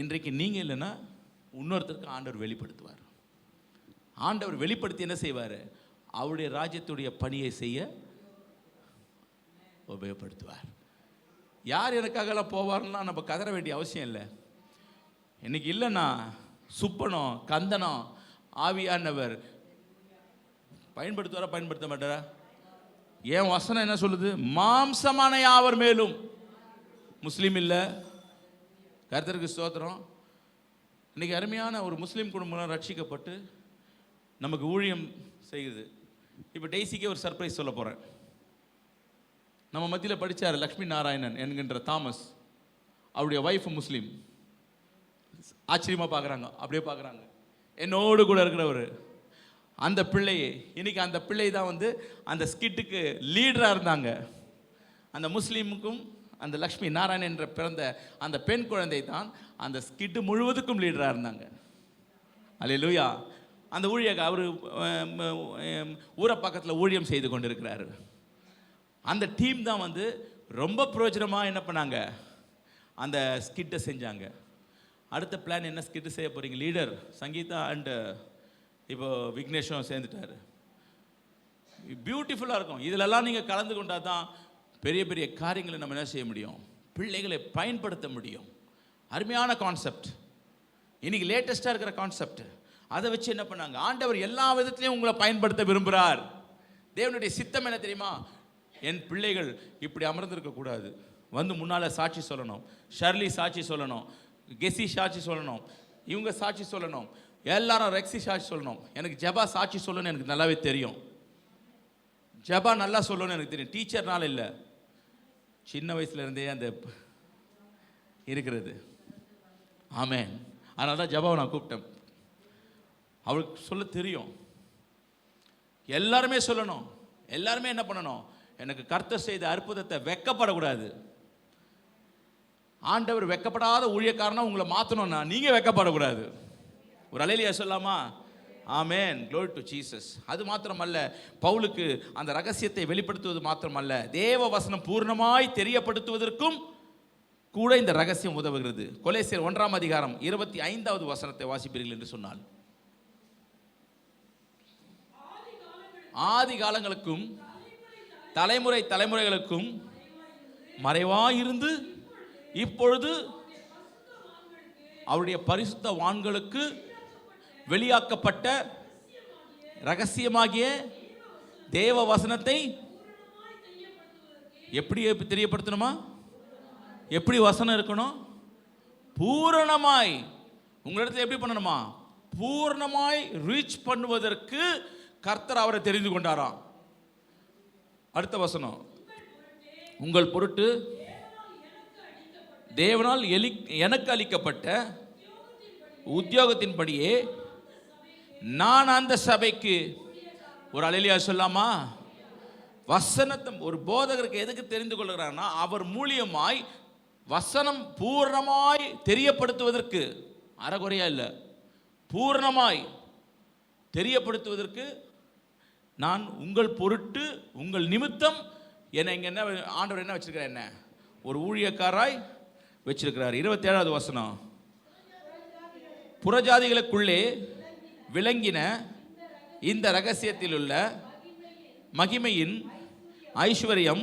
A: இன்றைக்கு நீங்கள் இல்லைன்னா இன்னொருத்தருக்கு ஆண்டவர் வெளிப்படுத்துவார். ஆண்டவர் வெளிப்படுத்தி என்ன செய்வார்? அவருடைய ராஜ்யத்துடைய பணியை செய்ய உபயோகப்படுத்துவார். யார் எனக்காகலாம் போவார்னா நம்ம கதற வேண்டிய அவசியம் இல்லை. இன்னைக்கு இல்லைன்னா சுப்பனம் கந்தனம் ஆவியானவர் பயன்படுத்துவாரா பயன்படுத்த மாட்டாரா? ஏன் வசனம் என்ன சொல்லுது? மாம்சமான யாவர் மேலும். முஸ்லீம் இல்லை, கர்த்தருக்கு ஸ்தோத்திரம். இன்னைக்கு அருமையான ஒரு முஸ்லீம் குடும்பம் ரட்சிக்கப்பட்டு நமக்கு ஊழியம் செய்யுது. இப்போ டெய்ஸிக்கே ஒரு சர்ப்ரைஸ் சொல்ல போகிறேன். நம்ம மத்தியில் படித்தார் லக்ஷ்மி நாராயணன் என்கின்ற தாமஸ். அவருடைய ஒய்ஃப் முஸ்லீம். ஆச்சரியமாக பார்க்குறாங்க, அப்படியே பார்க்குறாங்க. என்னோடு கூட இருக்கிறவர் அந்த பிள்ளையை, இன்னைக்கு அந்த பிள்ளை தான் வந்து அந்த ஸ்கிட்டுக்கு லீடராக இருந்தாங்க. அந்த முஸ்லீமுக்கும் அந்த லக்ஷ்மி நாராயணன் என்ற பிறந்த அந்த பெண் குழந்தை தான் அந்த ஸ்கிட்டு முழுவதுக்கும் லீடராக இருந்தாங்க. அல்லேலூயா. அந்த ஊழியர் அவர் ஊரை பக்கத்தில் ஊழியம் செய்து கொண்டிருக்கிறாரு. அந்த டீம் தான் வந்து ரொம்ப பிரயோஜனமாக என்ன பண்ணாங்க, அந்த ஸ்கிட்டை செஞ்சாங்க. அடுத்த பிளான் என்ன ஸ்கிட்டு செய்ய போகிறீங்க? லீடர் சங்கீதா அண்டு இப்போ விக்னேஷும் சேர்ந்துட்டார். பியூட்டிஃபுல்லாக இருக்கும். இதிலெல்லாம் நீங்கள் கலந்து கொண்டால் தான் பெரிய பெரிய காரியங்களை நம்ம என்ன செய்ய முடியும், பிள்ளைகளை பயன்படுத்த முடியும். அருமையான கான்செப்ட், இன்னைக்கு லேட்டஸ்ட்டாக இருக்கிற கான்செப்ட். அதை வச்சு என்ன பண்ணாங்க, ஆண்டவர் எல்லா விதத்துலையும் உங்களை பயன்படுத்த விரும்புகிறார். தேவனுடைய சித்தம் என்ன தெரியுமா? என் பிள்ளைகள் இப்படி அமர்ந்திருக்கக்கூடாது, வந்து முன்னால் சாட்சி சொல்லணும். ஷர்லி சாட்சி சொல்லணும், கெஸி சாட்சி சொல்லணும், இவங்க சாட்சி சொல்லணும், எல்லாரும் ரெக்ஸி சாட்சி சொல்லணும். எனக்கு ஜபா சாட்சி சொல்லணும்னு எனக்கு நல்லாவே தெரியும். ஜபா நல்லா சொல்லணும்னு எனக்கு தெரியும். டீச்சர்னால இல்லை, சின்ன வயசுலேருந்தே அந்த இருக்கிறது. ஆமென். அதனால தான் ஜபாவை நான் கூப்பிட்டேன். அவளுக்கு சொல்ல தெரியும். எல்லாருமே சொல்லணும், எல்லாருமே என்ன பண்ணணும், எனக்கு கர்த்தர் செய்த அற்புதத்தை வெக்கப்படக்கூடாது. ஆண்டவர் வெக்கப்படாத ஊழியக்காரனா உங்களை மாற்றணும்னா நீங்கள் வெக்கப்படக்கூடாது. ஒரு அல்லேலூயா சொல்லாமா? ஆமென். Glory to Jesus. அது மாத்திரமல்ல, பவுலுக்கு அந்த ரகசியத்தை வெளிப்படுத்துவது மாத்திரமல்ல, தேவ வசனம் பூர்ணமாய் தெரியப்படுத்துவதற்கும் கூட இந்த ரகசியம் உதவுகிறது. கொலோசியர் 1 அதிகாரம் 25வது வசனத்தை வாசிப்பீர்கள் என்று சொன்னால், ஆதி காலங்களுக்கும் தலைமுறை தலைமுறைகளுக்கும் மறைவாயிருந்து இப்பொழுது அவருடைய பரிசுத்த வான்களுக்கு வெளியாக்கப்பட்ட ரகசியமாகிய தேவ வசனத்தை எப்படி தெரியப்படுத்தணுமா? எப்படி வசனம் இருக்கணும்? பூரணமாய். உங்களிடத்தில் எப்படி பண்ணணுமா? பூர்ணமாய் ரீச் பண்ணுவதற்கு கர்த்தர் அவரை தெரிந்து கொண்டாராம். அடுத்த வசனம், உங்கள் பொருட்டு தேவனால் எனக்கு அளிக்கப்பட்ட உத்தியோகத்தின்படியே நான் அந்த சபைக்கு. ஒரு அல்லேலூயா சொல்லாமா? வசனத்தை ஒரு போதகருக்கு எதுக்கு தெரிந்து கொள்கிறார்னா, அவர் மூலியமாய் வசனம் பூர்ணமாய் தெரியப்படுத்துவதற்கு, அறகுறையா இல்லை, பூர்ணமாய் தெரியப்படுத்துவதற்கு நான் உங்கள் பொருட்டு உங்கள் நிமித்தம் என்னை இங்கே என்ன ஆண்டவர் என்ன வச்சிருக்கிறார், என்ன ஒரு ஊழியக்காராய் வச்சிருக்கிறார். 27வது வசனம், புறஜாதிகளுக்குள்ளே விளங்கின இந்த ரகசியத்தில் உள்ள மகிமையின் ஐஸ்வர்யம்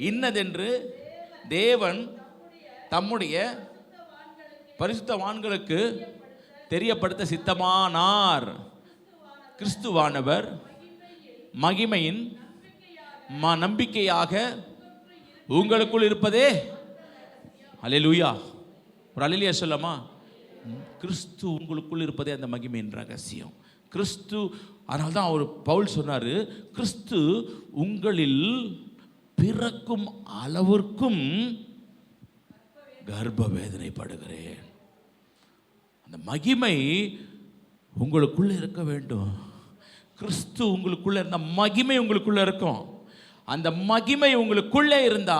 A: இன்னதென்று தேவன் தம்முடைய பரிசுத்தவான்களுக்கு தெரியப்படுத்த சித்தமானார். கிறிஸ்துவானவர் மகிமையின் நம்பிக்கையாக உங்களுக்குள் இருப்பதே. அல்லேலூயா. ஒரு அல்லேலூயா சொல்லமா? கிறிஸ்து உங்களுக்குள் இருப்பதே அந்த மகிமையின் ரகசியம். கிறிஸ்து, அதனால தான் அவர் பவுல் சொன்னார், கிறிஸ்து உங்களில் பிறக்கும் அளவிற்கும் கர்ப்ப வேதனைப்படுகிறேன். அந்த மகிமை உங்களுக்குள்ள இருக்க வேண்டும். கிறிஸ்து உங்களுக்குள்ள இருந்த மகிமை உங்களுக்குள்ள இருக்கும். அந்த மகிமை உங்களுக்குள்ளே இருந்தா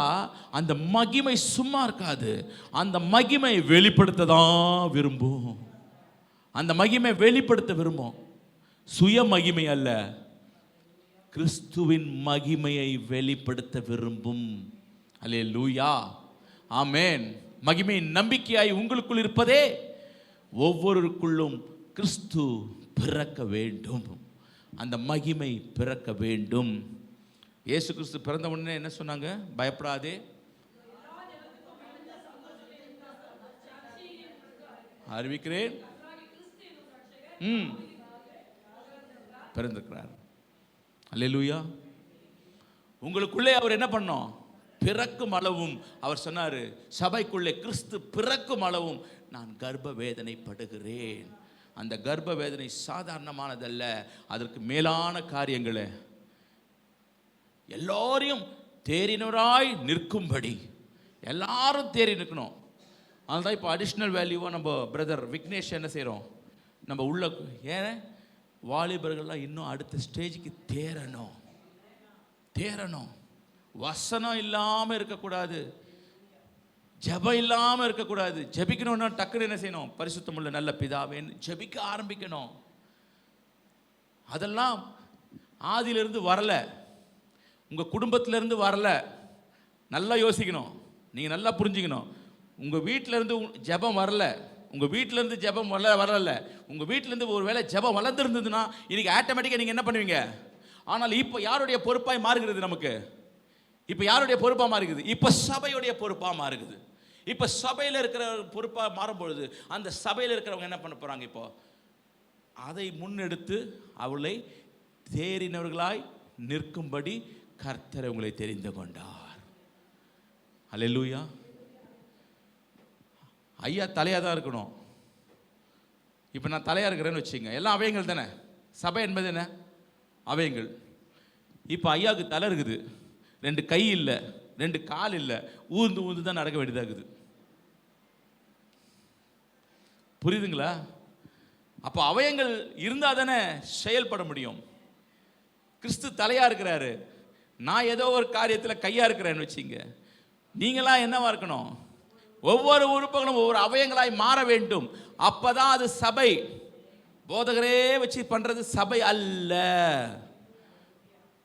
A: அந்த மகிமை சும்மா இருக்காது. அந்த மகிமை வெளிப்படுத்த தான் விரும்பும். அந்த மகிமை வெளிப்படுத்த விரும்பும். சுய மகிமை அல்ல, கிறிஸ்துவின் மகிமையை வெளிப்படுத்த விரும்பும். அல்லேலூயா. ஆமென். மகிமையின் நம்பிக்கையாய் உங்களுக்குள் இருப்பதே ஒவ்வொருக்குள்ளும் கிறிஸ்து பிறக்க வேண்டும். அந்த மகிமை பிறக்க வேண்டும். இயேசு கிறிஸ்து பிறந்த உடனே என்ன சொன்னாங்க? பயப்படாதே, அறிவிக்கிறேன் பிறந்திருக்கிறார். அல்லேலூயா. உங்களுக்குள்ளே அவர் என்ன பண்ணோம்? பிறக்கும் அளவும் அவர் சொன்னாரு, சபைக்குள்ளே கிறிஸ்து பிறக்கும் அளவும் நான் கர்ப்ப வேதனைப்படுகிறேன். அந்த கர்ப்ப வேதனை சாதாரணமானதல்ல, அதற்கு மேலான காரியங்களை எல்லாரையும் தேறினவராய் நிற்கும்படி எல்லாரும் தேறி நிற்கணும். அதுதான் இப்போ அடிஷ்னல் வேல்யூவாக நம்ம பிரதர் விக்னேஷ் என்ன செய்கிறோம்? நம்ம உள்ள ஏன் வாலிபர்கள்லாம் இன்னும் அடுத்த ஸ்டேஜுக்கு தேறணும். வசனம் இல்லாமல் இருக்கக்கூடாது, ஜெபம் இல்லாமல் இருக்கக்கூடாது. ஜெபிக்கணும்னா டக்குன்னு என்ன செய்யணும்? பரிசுத்தமுள்ள நல்ல பிதாவேன்னு ஜெபிக்க ஆரம்பிக்கணும். அதெல்லாம் ஆதியிலிருந்து வரல, உங்கள் குடும்பத்திலேருந்து வரல. நல்லா யோசிக்கணும், நீங்கள் நல்லா புரிஞ்சுக்கணும். உங்கள் வீட்டிலேருந்து ஜெபம் வரல, உங்கள் வீட்டிலேருந்து ஜெபம் வரல. உங்கள் வீட்டிலேருந்து ஒரு வேளை ஜெபம் வளர்ந்துருந்ததுன்னா இன்றைக்கி ஆட்டோமேட்டிக்காக நீங்கள் என்ன பண்ணுவீங்க? ஆனால் இப்போ யாருடைய பொறுப்பாய் மாறுகிறது? நமக்கு இப்போ யாருடைய பொறுப்பாக மாறுகிறது? இப்போ சபையுடைய பொறுப்பாக மாறுகிறது. இப்போ சபையில் இருக்கிற பொறுப்பாக மாறும்பொழுது அந்த சபையில் இருக்கிறவங்க என்ன பண்ண போகிறாங்க? இப்போ அதை முன்னெடுத்து அவளை தேறினவர்களாய் நிற்கும்படி கர்த்தர் உங்களை தெரிந்து கொண்டார். அல்லேலூயா. ஐயா தலையாக தான் இருக்கணும். இப்போ நான் தலையாக இருக்கிறேன்னு வச்சுங்க, எல்லாம் அவயங்கள் தானே. சபை என்பது என்ன? அவயங்கள். இப்போ ஐயாவுக்கு தலை இருக்குது, 2 கை இல்லை, 2 கால் இல்லை, ஊந்து தான் நடக்க வேண்டியதாகுது. புரியுதுங்களா? அப்போ அவயங்கள் இருந்தால் தானே செயல்பட முடியும். கிறிஸ்து தலையாக இருக்கிறாரு, நான் ஏதோ ஒரு காரியத்தில் கையாக இருக்கிறேன்னு வச்சுங்க. நீங்களாம் என்னவா இருக்கணும்? ஒவ்வொரு உறுப்புகளும் ஒவ்வொரு அவயங்களாய் மாற வேண்டும். அப்பதான் அது சபை. போதகரே வச்சு பண்றது சபை அல்ல.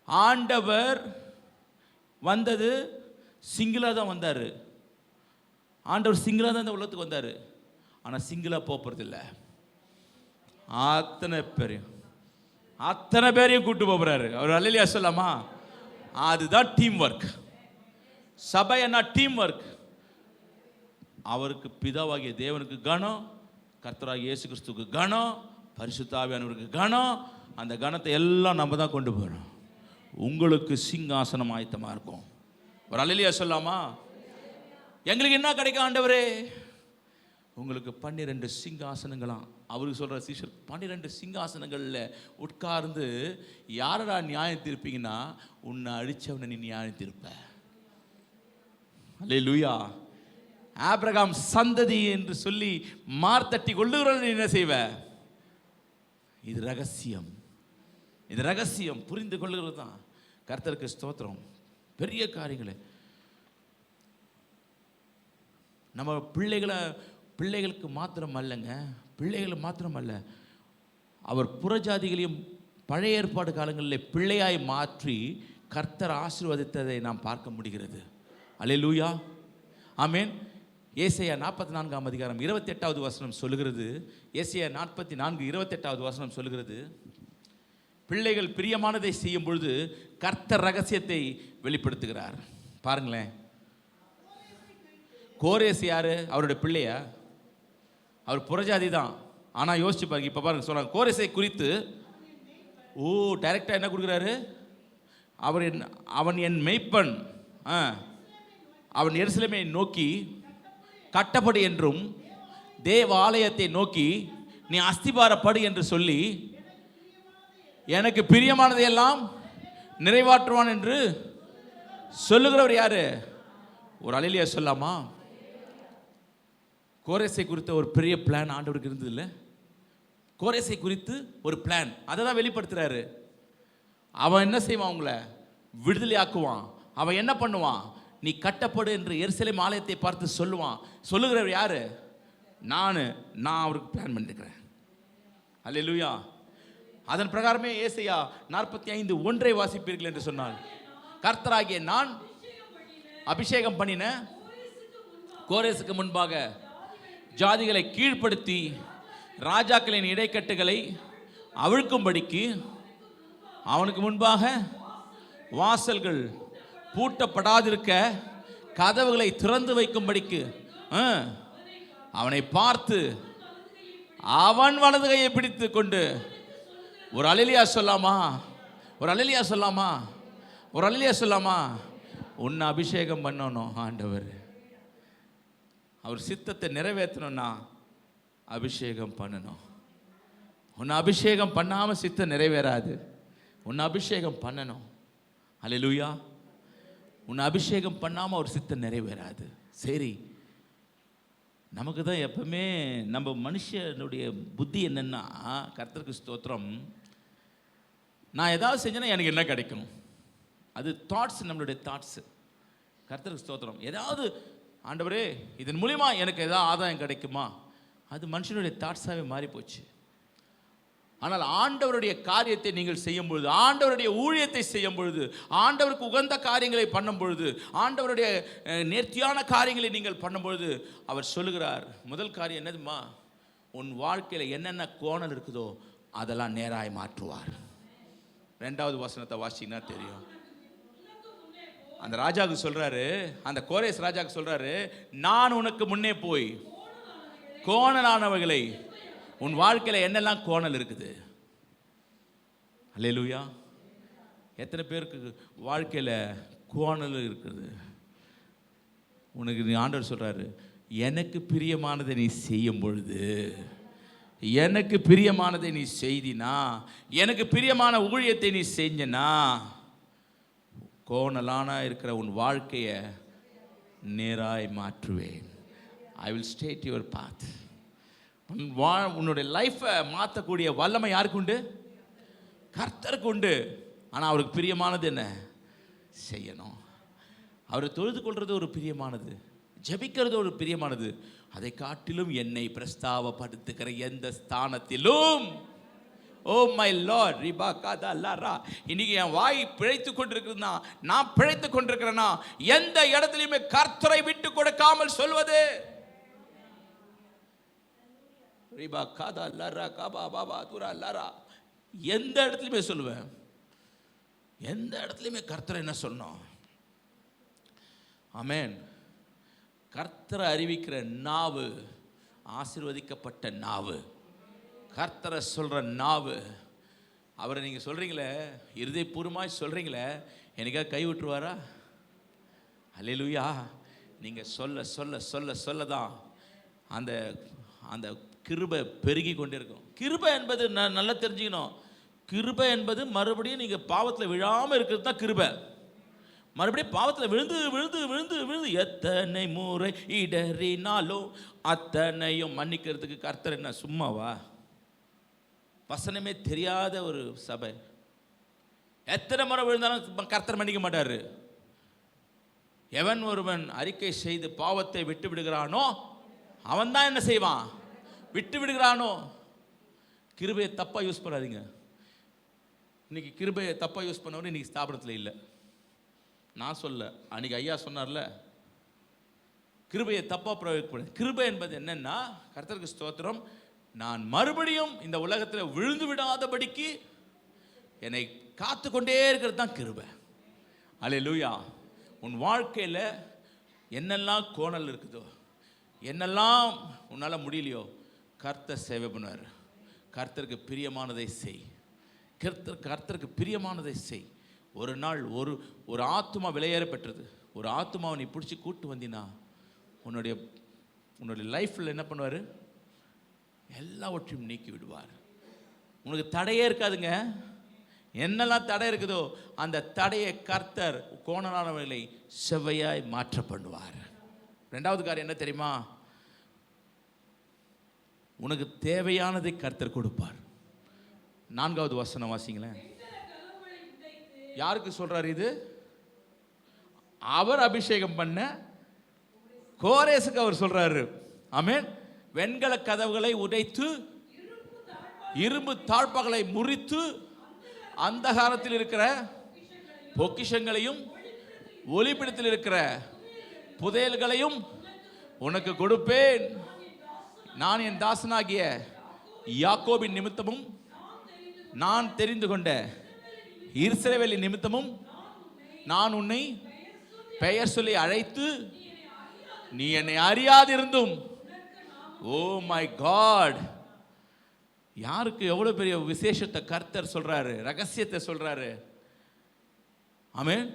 A: ஆண்டவர் வந்தது சிங்கிளா தான் வந்தார். ஆண்டவர் சிங்கிளா தான் இந்த உலகத்துக்கு வந்தார். ஆனால் சிங்கிளா போகிறது இல்லை, அத்தனை பேரையும் கூட்டு போகிறாரு அவர். அல்லேலூயா சொல்லாமா? அதுதான் டீம் ஒர்க். சபை என்ன? Team work. அவருக்கு பிதாவாகிய தேவனுக்கு கனம், கர்த்தராகிய இயேசு கிறிஸ்துவுக்கு கனம், பரிசுத்த ஆவியானவருக்கு கனம். அந்த கனத்தை எல்லாம் நம்ம தான் கொண்டு போகிறோம். உங்களுக்கு சிங்காசனம் ஆயத்தமாக இருக்கும். ஒரு அல்லேலூயா சொல்லாமா? எங்களுக்கு என்ன கிடைக்கும் ஆண்டவரே? உங்களுக்கு 12 சிங்காசனங்களாம். அவருக்கு சொல்கிற சீஷர் 12 சிங்காசனங்களில் உட்கார்ந்து யாரடா நியாயம் தீர்ப்பீங்கன்னா, உன்னை அழிச்சவனை நீ நியாயம் தீர்ப்ப. அல்லேலூயா. ஆபிரகாம் சந்ததி என்று சொல்லி மார்த்தட்டி கொள்ளுகிறவர்கள் என்ன செய்வ? இது ரகசியம், இது ரகசியம். புரிந்து கொள்ளுகிறது தான். கர்த்தருக்கு ஸ்தோத்திரம். பெரிய காரியங்களை நம்ம பிள்ளைகளுக்கு மாத்திரம் அல்லங்க, பிள்ளைகளை மாத்திரம் அல்ல, அவர் புறஜாதிகளையும் பழைய ஏற்பாடு காலங்களில் பிள்ளையாய் மாற்றி கர்த்தர் ஆசீர்வதித்ததை நாம் பார்க்க முடிகிறது. அல்லேலூயா, ஆமென். ஏசாயா 44ஆம் அதிகாரம் 28வது வசனம் சொல்லுகிறது. ஏசாயா 44 28வது வசனம் சொல்லுகிறது, பிள்ளைகள் பிரியமானதை செய்யும் பொழுது கர்த்தர் ரகசியத்தை வெளிப்படுத்துகிறார். பாருங்களேன், கோரேஸ் யாரு? அவருடைய பிள்ளையா? அவர் புறஜாதி தான். ஆனால் யோசிச்சு பாருங்க. இப்போ பாருங்க சொல்றாங்க, கோரேசை குறித்து டைரக்டாக என்ன கொடுக்குறாரு? அவன் என் மெய்ப்பன், அவன் எருசலேமை நோக்கி கட்டப்படு என்றும் தேவாலயத்தை நோக்கி நீ அஸ்திபாரப்படு என்று சொல்லி எனக்கு பிரியமானதையெல்லாம் நிறைவாற்றுவான் என்று சொல்லுகிறவர் யாரு? ஒரு அல்லேலூயா சொல்லாமா? கோரேசை குறித்த ஒரு பெரிய பிளான் ஆண்டவருக்கு இருந்தது இல்லை? கோரேசை குறித்து ஒரு பிளான், அதை தான் வெளிப்படுத்துறாரு. அவன் என்ன செய்வான்? உங்களை விடுதலை ஆக்குவான். அவன் என்ன பண்ணுவான்? நீ கட்டப்படு என்று எருசலேம் ஆலயத்தை பார்த்து சொல்லுவான். சொல்லுகிறவர் யாரு? நான் அவருக்கு பிளான் பண்ணிருக்கிறேன். அல்லேலூயா. அதன் பிரகாரமே ஏசாயா 45:1 வாசிப்பீர்கள் என்று சொன்னால், கர்த்தராகிய நான் அபிஷேகம் பண்ணின கோரேசுக்கு முன்பாக ஜாதிகளை கீழ்ப்படுத்தி ராஜாக்களின் இடைக்கட்டுகளை அவிழ்க்கும்படிக்கு அவனுக்கு முன்பாக வாசல்கள் பூட்டப்படாதிருக்க கதவுகளை திறந்து வைக்கும்படிக்கு அவனை பார்த்து அவன் வலது கையை பிடித்து கொண்டு ஒரு அல்லேலூயா சொல்லாமா? ஒரு அல்லேலூயா சொல்லாமா? ஒரு அல்லேலூயா சொல்லாமா? உன்னை அபிஷேகம் பண்ணணும் ஆண்டவர். அவர் சித்தத்தை நிறைவேற்றணும்னா அபிஷேகம் பண்ணணும். உன்னை அபிஷேகம் பண்ணாமல் சித்தம் நிறைவேறாது. உன்னை அபிஷேகம் பண்ணணும். அல்லேலூயா. உன்னை அபிஷேகம் பண்ணாமல் ஒரு சித்தம் நிறைவேறாது. சரி, நமக்கு தான் எப்பவுமே நம்ம மனுஷனுடைய புத்தி என்னன்னா, கர்த்தருக்கு ஸ்தோத்திரம், நான் ஏதாவது செஞ்சேன்னா எனக்கு என்ன கிடைக்கும், அது தாட்ஸ், நம்மளுடைய தாட்ஸ். கர்த்தருக்கு ஸ்தோத்திரம். ஏதாவது ஆண்டவரே இதன் மூலிமா எனக்கு ஏதாவது ஆதாயம் கிடைக்குமா, அது மனுஷனுடைய தாட்ஸாகவே மாறி போச்சு. ஆனால் ஆண்டவருடைய காரியத்தை நீங்கள் செய்யும் பொழுது, ஆண்டவருடைய ஊழியத்தை செய்யும் பொழுது, ஆண்டவருக்கு உகந்த காரியங்களை பண்ணும் பொழுது, ஆண்டவருடைய நேர்த்தியான காரியங்களை நீங்கள் பண்ணும் பொழுது, அவர் சொல்லுகிறார், முதல் காரியம் என்னதுமா, உன் வாழ்க்கையில் என்னென்ன கோணல் இருக்குதோ அதெல்லாம் நேராய் மாற்றுவார். 2வது வசனத்தை வாசிங்கன்னா தெரியும். அந்த ராஜாவுக்கு சொல்றாரு, அந்த கோரேஸ் ராஜாவுக்கு சொல்றாரு, நான் உனக்கு முன்னே போய் கோணலானவைகளை, உன் வாழ்க்கையில் என்னெல்லாம் கோணல் இருக்குது. அல்லேலூயா. எத்தனை பேருக்கு வாழ்க்கையில் கோணல் இருக்குது? உனக்கு ஆண்டவர் சொல்றாரு, எனக்கு பிரியமானதை நீ செய்யும் பொழுது, எனக்கு பிரியமானதை நீ செய்தினா, எனக்கு பிரியமான ஊழியத்தை நீ செஞ்சனா, கோணலான இருக்கிற உன் வாழ்க்கையை நேராய் மாற்றுவேன். I will straight your path. உன்னுடைய லைஃப்பை மாற்றக்கூடிய வல்லமை யாருக்கு உண்டு? கர்த்தருக்கு உண்டு. ஆனால் அவருக்கு பிரியமானது என்ன செய்யணும். அவரை தொழுது கொள்வது ஒரு பிரியமானது, ஜெபிக்கிறது ஒரு பிரியமானது. அதை காட்டிலும் என்னை பிரஸ்தாவப்படுத்துகிற எந்த ஸ்தானத்திலும், oh my Lord, ரிபா kadha Laura, இன்னைக்கு என் வாய் பிழைத்து கொண்டிருக்கிறதுனா, நான் பிழைத்து கொண்டிருக்கிறேன்னா, எந்த இடத்துலையுமே கர்த்தரை விட்டு கொடுக்காமல் சொல்வது, ரிபா காதா லாரா காபா பாபா துரா லாரா, எந்த இடத்துலையுமே சொல்லுவேன். எந்த இடத்துலையுமே கர்த்தரை என்ன சொன்னோம். ஆமென். கர்த்தரை அறிவிக்கிற நாவு ஆசீர்வதிக்கப்பட்ட நாவு. கர்த்தரை சொல்கிற நாவு. அவரை நீங்கள் சொல்கிறீங்களே, இருதயபூர்வமாய் சொல்கிறீங்களே, எனக்காக கை விட்டுருவாரா? அல்லேலூயா. நீங்கள் சொல்ல சொல்ல சொல்ல சொல்ல தான் அந்த அந்த கிருபை பெருகி கொண்டிருக்கும். கிருபை என்பது நல்லா தெரிஞ்சுக்கணும். கிருபை என்பது மறுபடியும் நீங்கள் பாவத்தில் விழாமல் இருக்கிறது தான் கிருபை. மறுபடியும் பாவத்தில் விழுந்து விழுந்து விழுந்து விழுந்து எத்தனை முறை இடறினாலும் அத்தனையும் மன்னிக்கிறதுக்கு கர்த்தர் என்ன சும்மாவா? வசனமே தெரியாத ஒரு சபை. எத்தனை முறை விழுந்தாலும் கர்த்தர் மன்னிக்க மாட்டார். எவன் ஒருவன் அறிக்கை செய்து பாவத்தை விட்டு விடுகிறானோ அவன் தான் என்ன செய்வான்? விட்டு விடுகிறானோ. கிருபையை தப்பாக யூஸ் பண்ணாதீங்க. இன்னைக்கு கிருபையை தப்பாக யூஸ் பண்ணவனே இன்னைக்கு ஸ்தாபனத்தில் இல்லை. நான் சொல்ல, அன்னைக்கு ஐயா சொன்னார்ல, கிருபையை தப்பாக பிரயோகப்படும். கிருபை என்பது என்னன்னா, கர்த்தருக்கு ஸ்தோத்திரம், நான் மறுபடியும் இந்த உலகத்தில் விழுந்து விடாதபடிக்கு என்னை காத்து கொண்டே இருக்கிறது தான் கிருபை. அல்லேலூயா. உன் வாழ்க்கையில் என்னெல்லாம் கோணல் இருக்குதோ, என்னெல்லாம் உன்னால் முடியலையோ, கர்த்தர் சேவை பண்ணுவார். கர்த்தருக்கு பிரியமானதை செய். கர்த்தருக்கு பிரியமானதை செய். ஒரு நாள் ஒரு ஆத்துமா விலையேற பெற்றது. ஒரு ஆத்துமாவை நீ பிடிச்சி கூட்டு வந்தினா, உன்னுடைய லைஃப்பில் என்ன பண்ணுவார்? எல்லாவற்றையும் நீக்கி விடுவார். உனக்கு தடையே இருக்காதுங்க. என்னெல்லாம் தடை இருக்குதோ அந்த தடையை கர்த்தர் கோணலானவர்களை செவ்வையாய் மாற்ற பண்ணுவார். 2வது காரியம் என்ன தெரியுமா? உனக்கு தேவையானதை கர்த்தர் கொடுப்பார். 4வது வசனம் வாசிங்களேன். யாருக்கு சொல்றாரு இது? அவர் அபிஷேகம் பண்ண கோரேசுக்கு அவர் சொல்றாரு. ஆமென். வெண்கல கதவுகளை உடைத்து, இரும்பு தாழ்பாகளை முறித்து, அந்தகாரத்தில் இருக்கிற பொக்கிஷங்களையும் ஒளிப்பிடத்தில் இருக்கிற புதையல்களையும் உனக்கு கொடுப்பேன். நான் என் தாசனாகிய யாக்கோபின் நிமித்தமும் நான் தெரிந்து கொண்ட இஸ்ரவேலின் நிமித்தமும் நான் உன்னை பெயர் சொல்லி அழைத்து நீ என்னை அறியாதிருந்தும். ஓ மை காட், யாருக்கு எவ்வளவு பெரிய விசேஷத்தை கர்த்தர் சொல்றாரு, ரகசியத்தை சொல்றாரு. ஆமென்.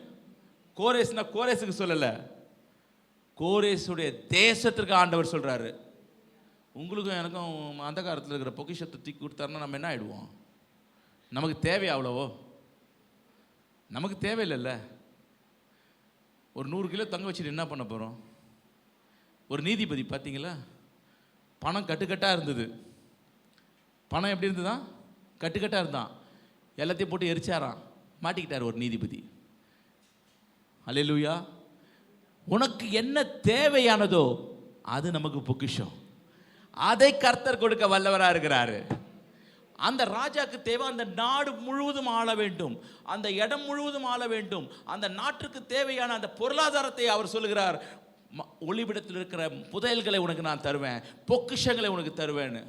A: கோரேஸ்னா கோரேஸுக்கு சொல்லல, கோரேசுடைய தேசத்திற்கு ஆண்டவர் சொல்றாரு. உங்களுக்கும் எனக்கும் அந்த காலத்தில் இருக்கிற பொக்கிஷத்தை தூக்கி கொடுத்தாருன்னா நம்ம என்ன ஆயிடுவோம்? நமக்கு தேவையா அவ்வளவோ? நமக்கு தேவையில்லைல்ல. ஒரு 100 கிலோ தங்க வச்சுட்டு என்ன பண்ண போகிறோம்? ஒரு நீதிபதி பார்த்தீங்களா, பணம் கட்டுக்கட்டாக இருந்தது. பணம் எப்படி இருந்ததுதான்? கட்டுக்கட்டாக இருந்தான். எல்லாத்தையும் போட்டு எரிச்சாரான், மாட்டிக்கிட்டார் ஒரு நீதிபதி. அல்லேலூயா. உனக்கு என்ன தேவையானதோ அது நமக்கு பொக்கிஷம். அதை கர்த்தர் கொடுக்க வல்லவராக இருக்கிறாரு. அந்த ராஜாக்கு தேவை அந்த நாடு முழுவதும் ஆள வேண்டும், அந்த இடம் முழுவதும் ஆள வேண்டும். அந்த நாட்டுக்கு தேவையான அந்த பொருளாதாரத்தை அவர் சொல்லுகிறார், ஒளிபிடத்தில் இருக்கிற புதையல்களை உனக்கு நான் தருவேன், பொக்கிஷங்களை உனக்கு தருவேன்னு.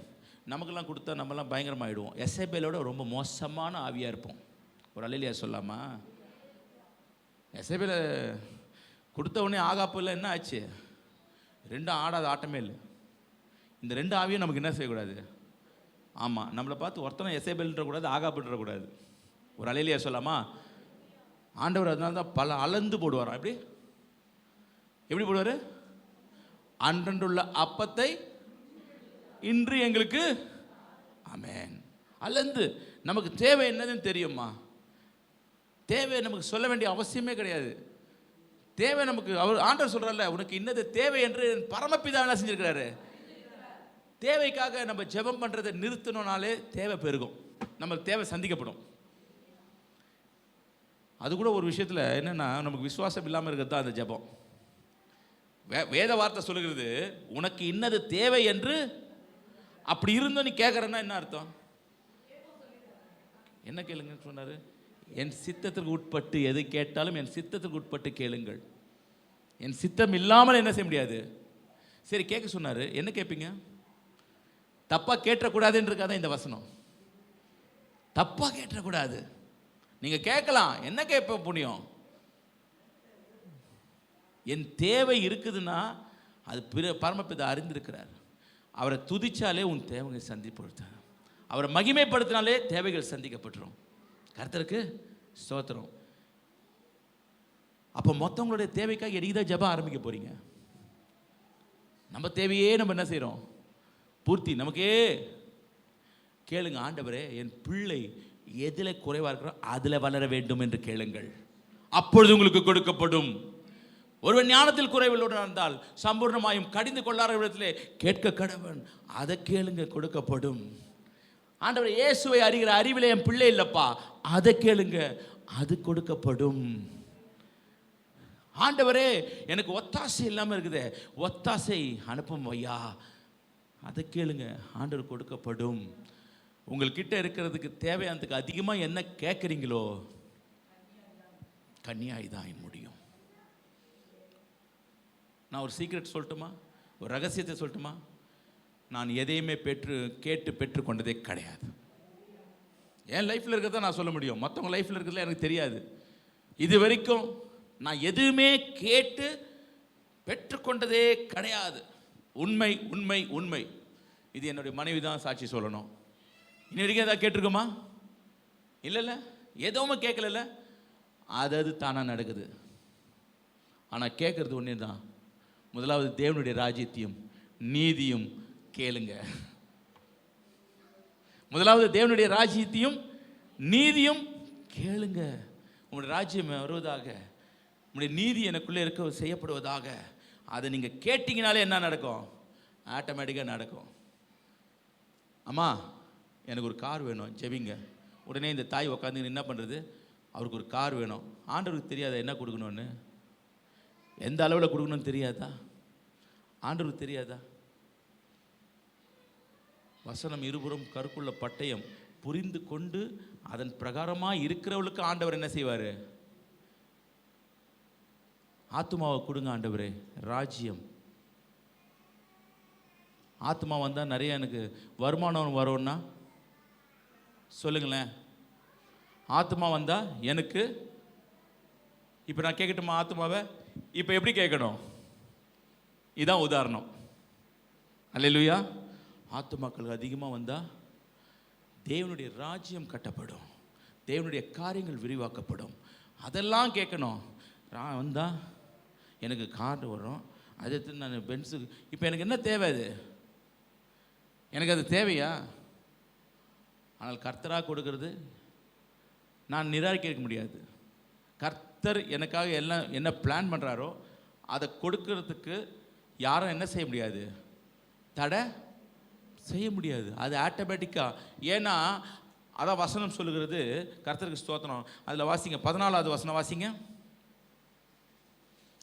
A: நமக்கெல்லாம் கொடுத்தா நம்மலாம் பயங்கரமாகிடுவோம். எசேபேலோட ரொம்ப மோசமான ஆவியாக இருப்போம். ஒரு அல்லேலூயா சொல்லாமா? எசேபேல கொடுத்த உடனே ஆகாப்பில் என்ன ஆச்சு? 2 ஆடாத ஆட்டமே இல்லை. இந்த 2 ஆவியும் நமக்கு என்ன செய்யக்கூடாது? ஆமாம், நம்மளை பார்த்து ஒருத்தனை எசேபேல்ன்றக்கூடாது, ஆகாப்புன்றக்கூடாது. ஒரு அல்லேலூயா சொல்லாமா? ஆண்டவர் அதனால தான் பல அளந்து போடுவாராம். எப்படி போடுவார்? அன்றன்றுள்ள அப்பத்தை இன்று எங்களுக்கு. ஆமென். அளந்து நமக்கு தேவை என்னதுன்னு தெரியுமா? தேவை நமக்கு சொல்ல வேண்டிய அவசியமே கிடையாது. தேவை நமக்கு அவர் ஆண்டவர் சொல்றாருல, உனக்கு இன்னது தேவை என்று பரமபிதா என்ன செஞ்சிருக்கிறாரு? தேவைக்காக நம்ம ஜெபம் பண்றதை நிறுத்தணும்னாலே தேவை பெருகும், நமக்கு தேவை சந்திக்கப்படும். அது கூட ஒரு விஷயத்தில் என்னன்னா, நமக்கு விசுவாசம் இல்லாமல் இருக்கிறது தான் அந்த ஜெபம். வேத வார்த்தை சொல்லுகிறது, உனக்கு இன்னது தேவை என்று. அப்படி இருந்தோம் நீ கேட்கறன்னா என்ன அர்த்தம்? என்ன கேளுங்கன்னு சொன்னாரு? என் சித்தத்திற்கு உட்பட்டு எது கேட்டாலும் என் சித்தத்திற்கு உட்பட்டு கேளுங்கள். என் சித்தம் இல்லாமல் என்ன செய்ய முடியாது. சரி, கேட்க சொன்னாரு, என்ன கேட்பீங்க? தப்பா கேட்டக்கூடாதுன்றதுக்காக இந்த வசனம். தப்பா கேட்டக்கூடாது. நீங்க கேட்கலாம், என்ன கேட்ப புண்ணியம்? என் தேவை இருக்குதுன்னா அது பரமபிதா அறிந்திருக்கிறார். அவரை துதிச்சாலே உன் தேவைகள் சந்திப்படுத்த, அவரை மகிமைப்படுத்தினாலே தேவைகள் சந்திக்கப்பட்டுரும். கர்த்தருக்கு ஸ்தோத்திரம். அப்போ மொத்தவங்களுடைய தேவைக்காக எதுக்குதான் ஜெபம் ஆரம்பிக்க போறீங்க? நம்ம தேவையே நம்ம என்ன செய்யறோம்? பூர்த்தி நமக்கே. கேளுங்க, ஆண்டவரே என் பிள்ளை எதில் குறைவா இருக்கிறோம் அதில் வளர வேண்டும் என்று கேளுங்கள், அப்பொழுது உங்களுக்கு கொடுக்கப்படும். ஒருவன் ஞானத்தில் குறைவுள்ளவன் இருந்தால் சம்பூர்ணமாயும் கடிந்து கொள்ளாத விடத்திலே கேட்க கடவன், அதை கேளுங்க, கொடுக்கப்படும். ஆண்டவர் இயேசுவை அறிகிற அறிவிலே என் பிள்ளை இல்லப்பா, அதை கேளுங்க, அது கொடுக்கப்படும். ஆண்டவரே எனக்கு ஒத்தாசை இல்லாமல் இருக்குதே, ஒத்தாசை அனுப்பும் ஐயா, அதை கேளுங்க, ஆண்டவர் கொடுக்கப்படும். உங்கள்கிட்ட இருக்கிறதுக்கு தேவையானதுக்கு அதிகமாக என்ன கேட்குறீங்களோ கன்னியாய் தான் முடியும். நான் ஒரு சீக்ரெட் சொல்லட்டுமா? ஒரு ரகசியத்தை சொல்லட்டுமா? நான் எதையுமே கேட்டு பெற்றுக்கொண்டதே கிடையாது. என் லைஃப்பில் இருக்கிறத நான் சொல்ல முடியும், மற்றவங்க லைஃப்பில் இருக்கிறதுல எனக்கு தெரியாது. இது வரைக்கும் நான் எதுவுமே கேட்டு பெற்றுக்கொண்டதே கிடையாது. உண்மை உண்மை உண்மை. இது என்னுடைய மனைவி தான் சாட்சி சொல்லணும். இன்னி வரைக்கும் ஏதாவது கேட்டிருக்கோமா? இல்லைல்ல, எதுவுமே கேட்கல. அது தானாக நடக்குது. ஆனால் கேட்கறது ஒன்றே தான். முதலாவது தேவனுடைய ராஜ்யத்தையும் நீதியும் கேளுங்க. முதலாவது தேவனுடைய ராஜ்யத்தையும் நீதியும் கேளுங்க. உங்களுடைய ராஜ்யம் வருவதாக, உங்களுடைய நீதி எனக்குள்ளே இருக்க செய்யப்படுவதாக. அதை நீங்கள் கேட்டீங்கனாலே என்ன நடக்கும்? ஆட்டோமேட்டிக்காக நடக்கும். அம்மா எனக்கு ஒரு கார் வேணும், ஜெபிங்க. உடனே இந்த தாய் உட்காந்து என்ன பண்ணுறது? அவருக்கு ஒரு கார் வேணும். ஆண்டவருக்கு தெரியாதா என்ன கொடுக்கணும்னு? எந்த அளவில் கொடுக்கணும்னு தெரியாதா? ஆண்டவருக்கு தெரியாதா? வசனம் இருபுறம் கருக்குள்ள பட்டயம், புரிந்து கொண்டு அதன் பிரகாரமாக இருக்கிறவளுக்கு ஆண்டவர் என்ன செய்வார்? ஆத்துமாவை கொடுங்க ஆண்டவரே, ராஜ்யம் ஆத்மா வந்தால் நிறைய எனக்கு வருமானம் வரும்னா சொல்லுங்களேன். ஆத்மா வந்தால் எனக்கு, இப்போ நான் கேட்கட்டுமா ஆத்மாவை? இப்போ எப்படி கேட்கணும்? இதான் உதாரணம். அல்லேலூயா. ஆத்துமாக்கள் அதிகமாக வந்தால் தேவனுடைய ராஜ்யம் கட்டப்படும், தேவனுடைய காரியங்கள் விரிவாக்கப்படும். அதெல்லாம் கேட்கணும். வந்தால் எனக்கு கார் வரும், அது நான் பென்ஸுக்கு. இப்போ எனக்கு என்ன தேவை? அது எனக்கு அது தேவையா? ஆனால் கர்த்தராக கொடுக்கறது நான் நிராகரிக்க முடியாது. கர்த்தர் எனக்காக எல்லாம் என்ன பிளான் பண்ணுறாரோ அதை கொடுக்கறதுக்கு யாரும் என்ன செய்ய முடியாது, தடை செய்ய முடியாது. அது ஆட்டோமேட்டிக்காக. ஏன்னா அதான் வசனம் சொல்லுகிறது. கர்த்தருக்கு ஸ்தோத்திரம். அதில் வாசிங்க, 14வது வசனம் வாசிங்க.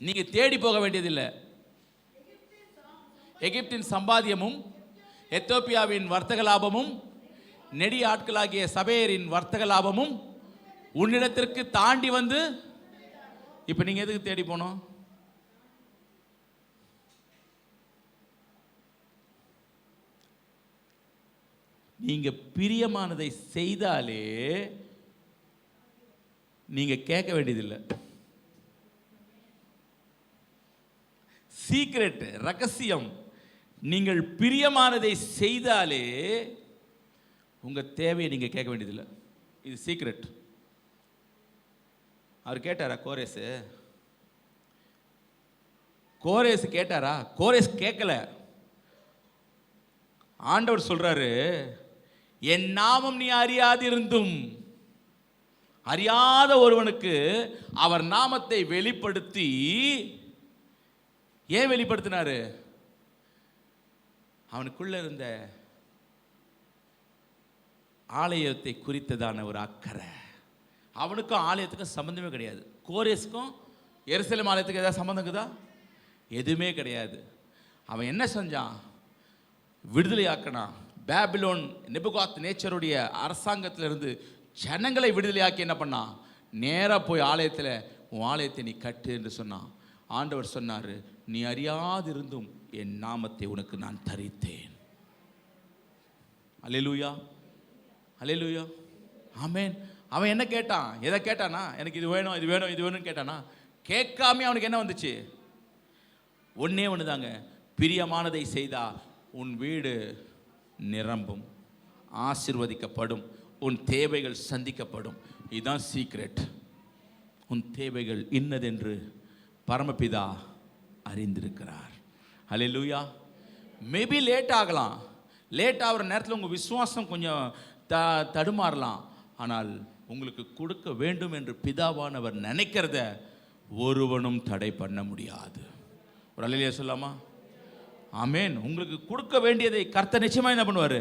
A: நீங்கள் தேடி போக வேண்டியதில்லை. எகிப்தின் சம்பாத்தியமும் எத்தோப்பியாவின் வர்த்தக லாபமும் நெடிய ஆட்களாகிய சபையரின் வர்த்தக லாபமும் உன்னிடத்திற்கு தாண்டி வந்து. இப்போ நீங்கள் எதுக்கு தேடி போனோம்? நீங்கள் பிரியமானதை செய்தாலே நீங்கள் கேட்க வேண்டியதில்லை. சீக்ரெட், ரகசியம். நீங்கள் பிரியமானதை செய்தாலே உங்கள் தேவையை நீங்கள் கேட்க வேண்டியதில்லை. இது சீக்ரெட். அவர் கேட்டாரா கோரேஸ்? கோரேஸ் கேட்டாரா? கோரேஸ் கேட்கல. ஆண்டவர் சொல்றாரு, என் நாமம் நீ அறியாதிருந்தும். அறியாத ஒருவனுக்கு அவர் நாமத்தை வெளிப்படுத்தி. ஏன் வெளிப்படுத்தினாரு? அவனுக்குள்ள இருந்த ஆலயத்தை குறித்ததான ஒரு அக்கறை. அவனுக்கும் ஆலயத்துக்கும் சம்பந்தமே கிடையாது. கோரேஸுக்கும் எருசலேம் ஆலயத்துக்கு ஏதாவது சம்பந்தம் இருக்குதா? எதுவுமே கிடையாது. அவன் என்ன செஞ்சான்? விடுதலையாக்கினான். பாபிலோன் நெபுகாத் நேச்சருடைய அரசாங்கத்திலிருந்து ஜனங்களை விடுதலையாக்கி என்ன பண்ணான்? நேராக போய் ஆலயத்தில் உன் ஆலயத்தை நீ கட்டு என்று சொன்னான். ஆண்டவர் சொன்னார், நீ அறியாதிருந்தும் என் நாமத்தை உனக்கு நான் தரித்தேன். அல்லேலூயா, அல்லேலூயா, ஆமென். அவன் என்ன கேட்டான்? எதை கேட்டானா? எனக்கு இது வேணும், இது வேணும், இது வேணும்னு கேட்டானா? கேட்காம அவனுக்கு என்ன வந்துச்சு? ஒன்னே ஒன்று தாங்க. பிரியமானதை செய்தா உன் வீடு நிரம்பும், ஆசீர்வதிக்கப்படும், உன் தேவைகள் சந்திக்கப்படும். இதுதான் சீக்ரெட். உன் தேவைகள் இன்னதென்று பரமபிதா அறிந்திருக்கிறார். அல்லேலூயா. மேபி லேட் ஆகலாம். லேட் ஆகிற நேரத்தில் உங்கள் விசுவாசம் கொஞ்சம் தடுமாறலாம். ஆனால் உங்களுக்கு கொடுக்க வேண்டும் என்று பிதாவானவர் நினைக்கிறத ஒருவனும் தடை பண்ண முடியாது. ஒரு அல்லேலூயா சொல்லாமா? ஆமென். உங்களுக்கு கொடுக்க வேண்டியதை கர்த்தர் நிச்சயமாக என்ன பண்ணுவார்?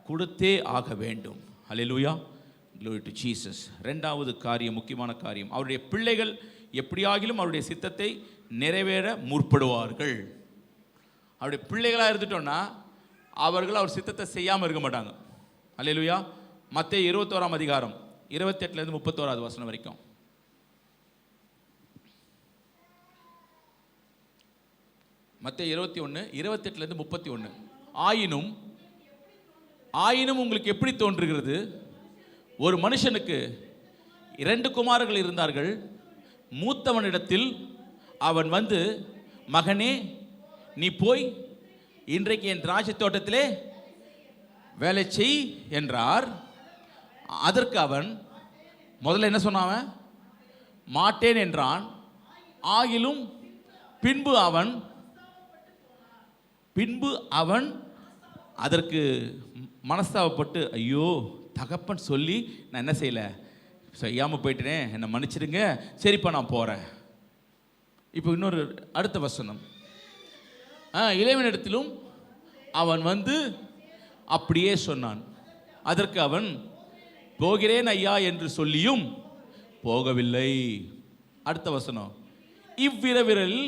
A: கொடுத்தே ஆக வேண்டும். அல்லேலூயா, glory to Jesus. ரெண்டாவது காரியம், முக்கியமான காரியம், அவருடைய பிள்ளைகள் எப்படியாகிலும் அவருடைய சித்தத்தை நிறைவேற முற்படுவார்கள். அவருடைய பிள்ளைகளாக இருந்துட்டோன்னா அவர்கள் அவர் சித்தத்தை செய்யாமல் இருக்க மாட்டாங்க. அல்லேலூயா. மத்தேயு 21ஆம் அதிகாரம் 28லேருந்து 31வது வசனம் வரைக்கும். மத்தேயு 21 28லேருந்து 31. ஆயினும் உங்களுக்கு எப்படி தோன்றுகிறது? ஒரு மனுஷனுக்கு 2 குமாரர்கள் இருந்தார்கள். மூத்தவனிடத்தில் அவன் வந்து, மகனே, நீ போய் இன்றைக்கு என் திராட்சை தோட்டத்திலே வேலை செய் என்றார். அதற்கு அவன் முதல்ல என்ன சொன்னான்? மாட்டேன் என்றான். ஆகிலும் பின்பு அவன் அதற்கு மனஸ்தாபப்பட்டு, ஐயோ தகப்பன் சொல்லி நான் என்ன செய்யலை, செய்யாமல் போயிட்டேனே, என்னை மன்னிச்சிடுங்க, சரிப்பா நான் போகிறேன். இப்போ இன்னொரு அடுத்த வசனம். இளைவனிடத்திலும் அவன் வந்து அப்படியே சொன்னான். அதற்கு அவன், போகிறேன் ஐயா என்று சொல்லியும் போகவில்லை. அடுத்த வசனம். இவ்விரவில்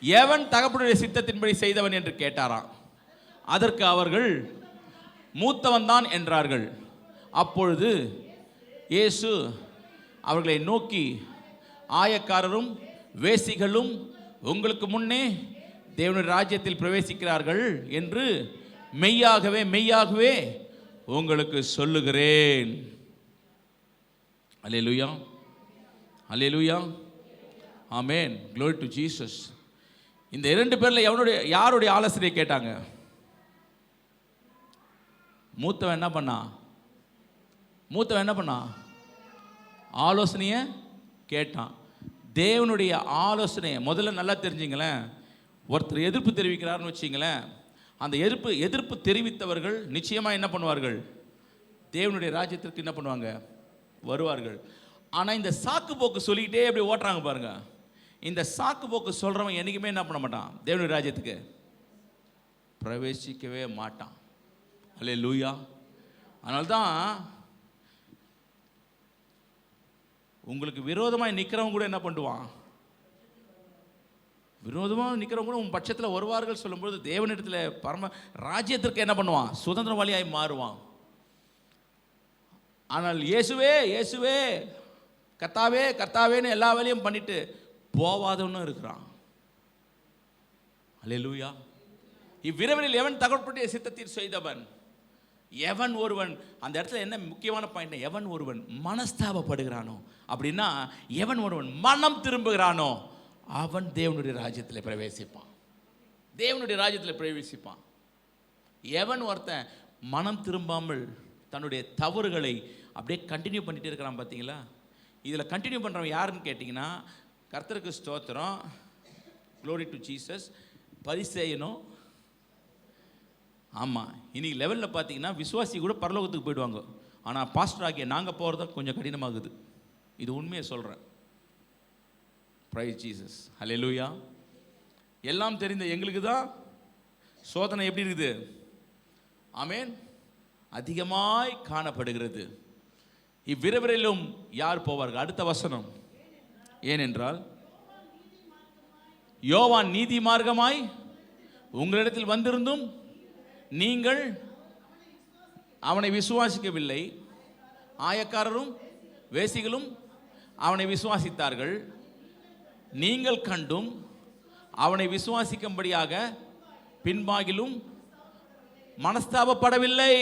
A: எவன் தகப்பனுடைய சித்தத்தின்படி செய்தவன் என்று கேட்டாராம். அதற்கு அவர்கள், மூத்தவன் தான் என்றார்கள். அப்பொழுது இயேசு அவர்களை நோக்கி, ஆயக்காரரும் வேசிகளும் உங்களுக்கு முன்னே தேவனுடைய ராஜ்யத்தில் பிரவேசிக்கிறார்கள் என்று மெய்யாகவே மெய்யாகவே உங்களுக்கு சொல்லுகிறேன். அல்லேலூயா, அல்லேலூயா, ஆமென், glory to Jesus. இந்த 2 பேர்ல யாருடைய ஆலோசனை கேட்டாங்க? மூத்தவன் என்ன பண்ணா? ஆலோசனையை கேட்டான். தேவனுடைய ஆலோசனையை முதல்ல நல்லா தெரிஞ்சுங்களேன். ஒருத்தர் எதிர்ப்பு தெரிவிக்கிறார்னு வச்சிங்களேன், அந்த எதிர்ப்பு தெரிவித்தவர்கள் நிச்சயமாக என்ன பண்ணுவார்கள்? தேவனுடைய ராஜ்யத்திற்கு என்ன பண்ணுவாங்க? வருவார்கள். ஆனால் இந்த சாக்கு போக்கு சொல்லிக்கிட்டே அப்படி ஓட்டுறாங்க பாருங்க. இந்த சாக்கு போக்கு சொல்கிறவன் என்றைக்குமே என்ன பண்ண மாட்டான்? தேவனுடைய ராஜ்யத்துக்கு பிரவேசிக்கவே மாட்டான். அல்லேலூயா. அதனால தான் உங்களுக்கு விரோதமாக நிற்கிறவங்க கூட என்ன பண்ணுவான்? விரோதமாக நிற்கிறவங்க கூட உன் பட்சத்தில் வருவார்கள் சொல்லும்போது தேவனிடத்தில் பரம ராஜ்யத்திற்கு என்ன பண்ணுவான்? சுதந்திரவாளியாய் மாறுவான். ஆனால் இயேசுவே இயேசுவே கர்த்தாவே கர்த்தாவேன்னு எல்லா வேலையும் பண்ணிட்டு போவாதவனும் இருக்கிறான். அல்லேலூயா. இவ்விரவரில் எவன் தகப்பனுடைய சித்தத்தில் செய்தவன், எவன் ஒருவன், அந்த இடத்துல என்ன முக்கியமான பாயிண்ட், எவன் ஒருவன் மனஸ்தாபப்படுகிறானோ, அப்படின்னா எவன் ஒருவன் மனம் திரும்புகிறானோ அவன் தேவனுடைய ராஜ்யத்தில் பிரவேசிப்பான். தேவனுடைய ராஜ்யத்தில் பிரவேசிப்பான். எவன் ஒருத்தன் மனம் திரும்பாமல் தன்னுடைய தவறுகளை அப்படியே கண்டினியூ பண்ணிட்டு இருக்கிறான் பார்த்தீங்களா? இதில் கண்டினியூ பண்ணுறவன் யாருன்னு கேட்டிங்கன்னா, கர்த்தருக்கு ஸ்தோத்திரம், glory to Jesus, பரிசேயனும். ஆமாம், இன்னைக்கு லெவலில் பார்த்தீங்கன்னா விசுவாசி கூட பரலோகத்துக்கு போயிடுவாங்க. ஆனால் பாஸ்டர் ஆகிய நாங்கள் போகிறது கொஞ்சம் கடினமாகுது. இது உண்மையை சொல்கிறேன். பிரைஸ் ஜீசஸ், ஹல்லேலூயா. எல்லாம் தெரிந்த எங்களுக்கு தான் சோதனை எப்படி இருக்குது? ஆமென், அதிகமாய் காணப்படுகிறது. இவ்விரவரிலும் யார் போவார்கள்? அடுத்த வசனம், ஏனென்றால் யோவான் நீதி மார்க்கமாய் உங்களிடத்தில் வந்திருந்தும் நீங்கள் அவனை விசுவாசிக்கவில்லை, ஆயக்காரரும் வேசிகளும் அவனை விசுவாசித்தார்கள். நீங்கள் கண்டும் அவனை விசுவாசிக்கும்படியாக பின்பாகிலும் மனஸ்தாபப்படவில்லை.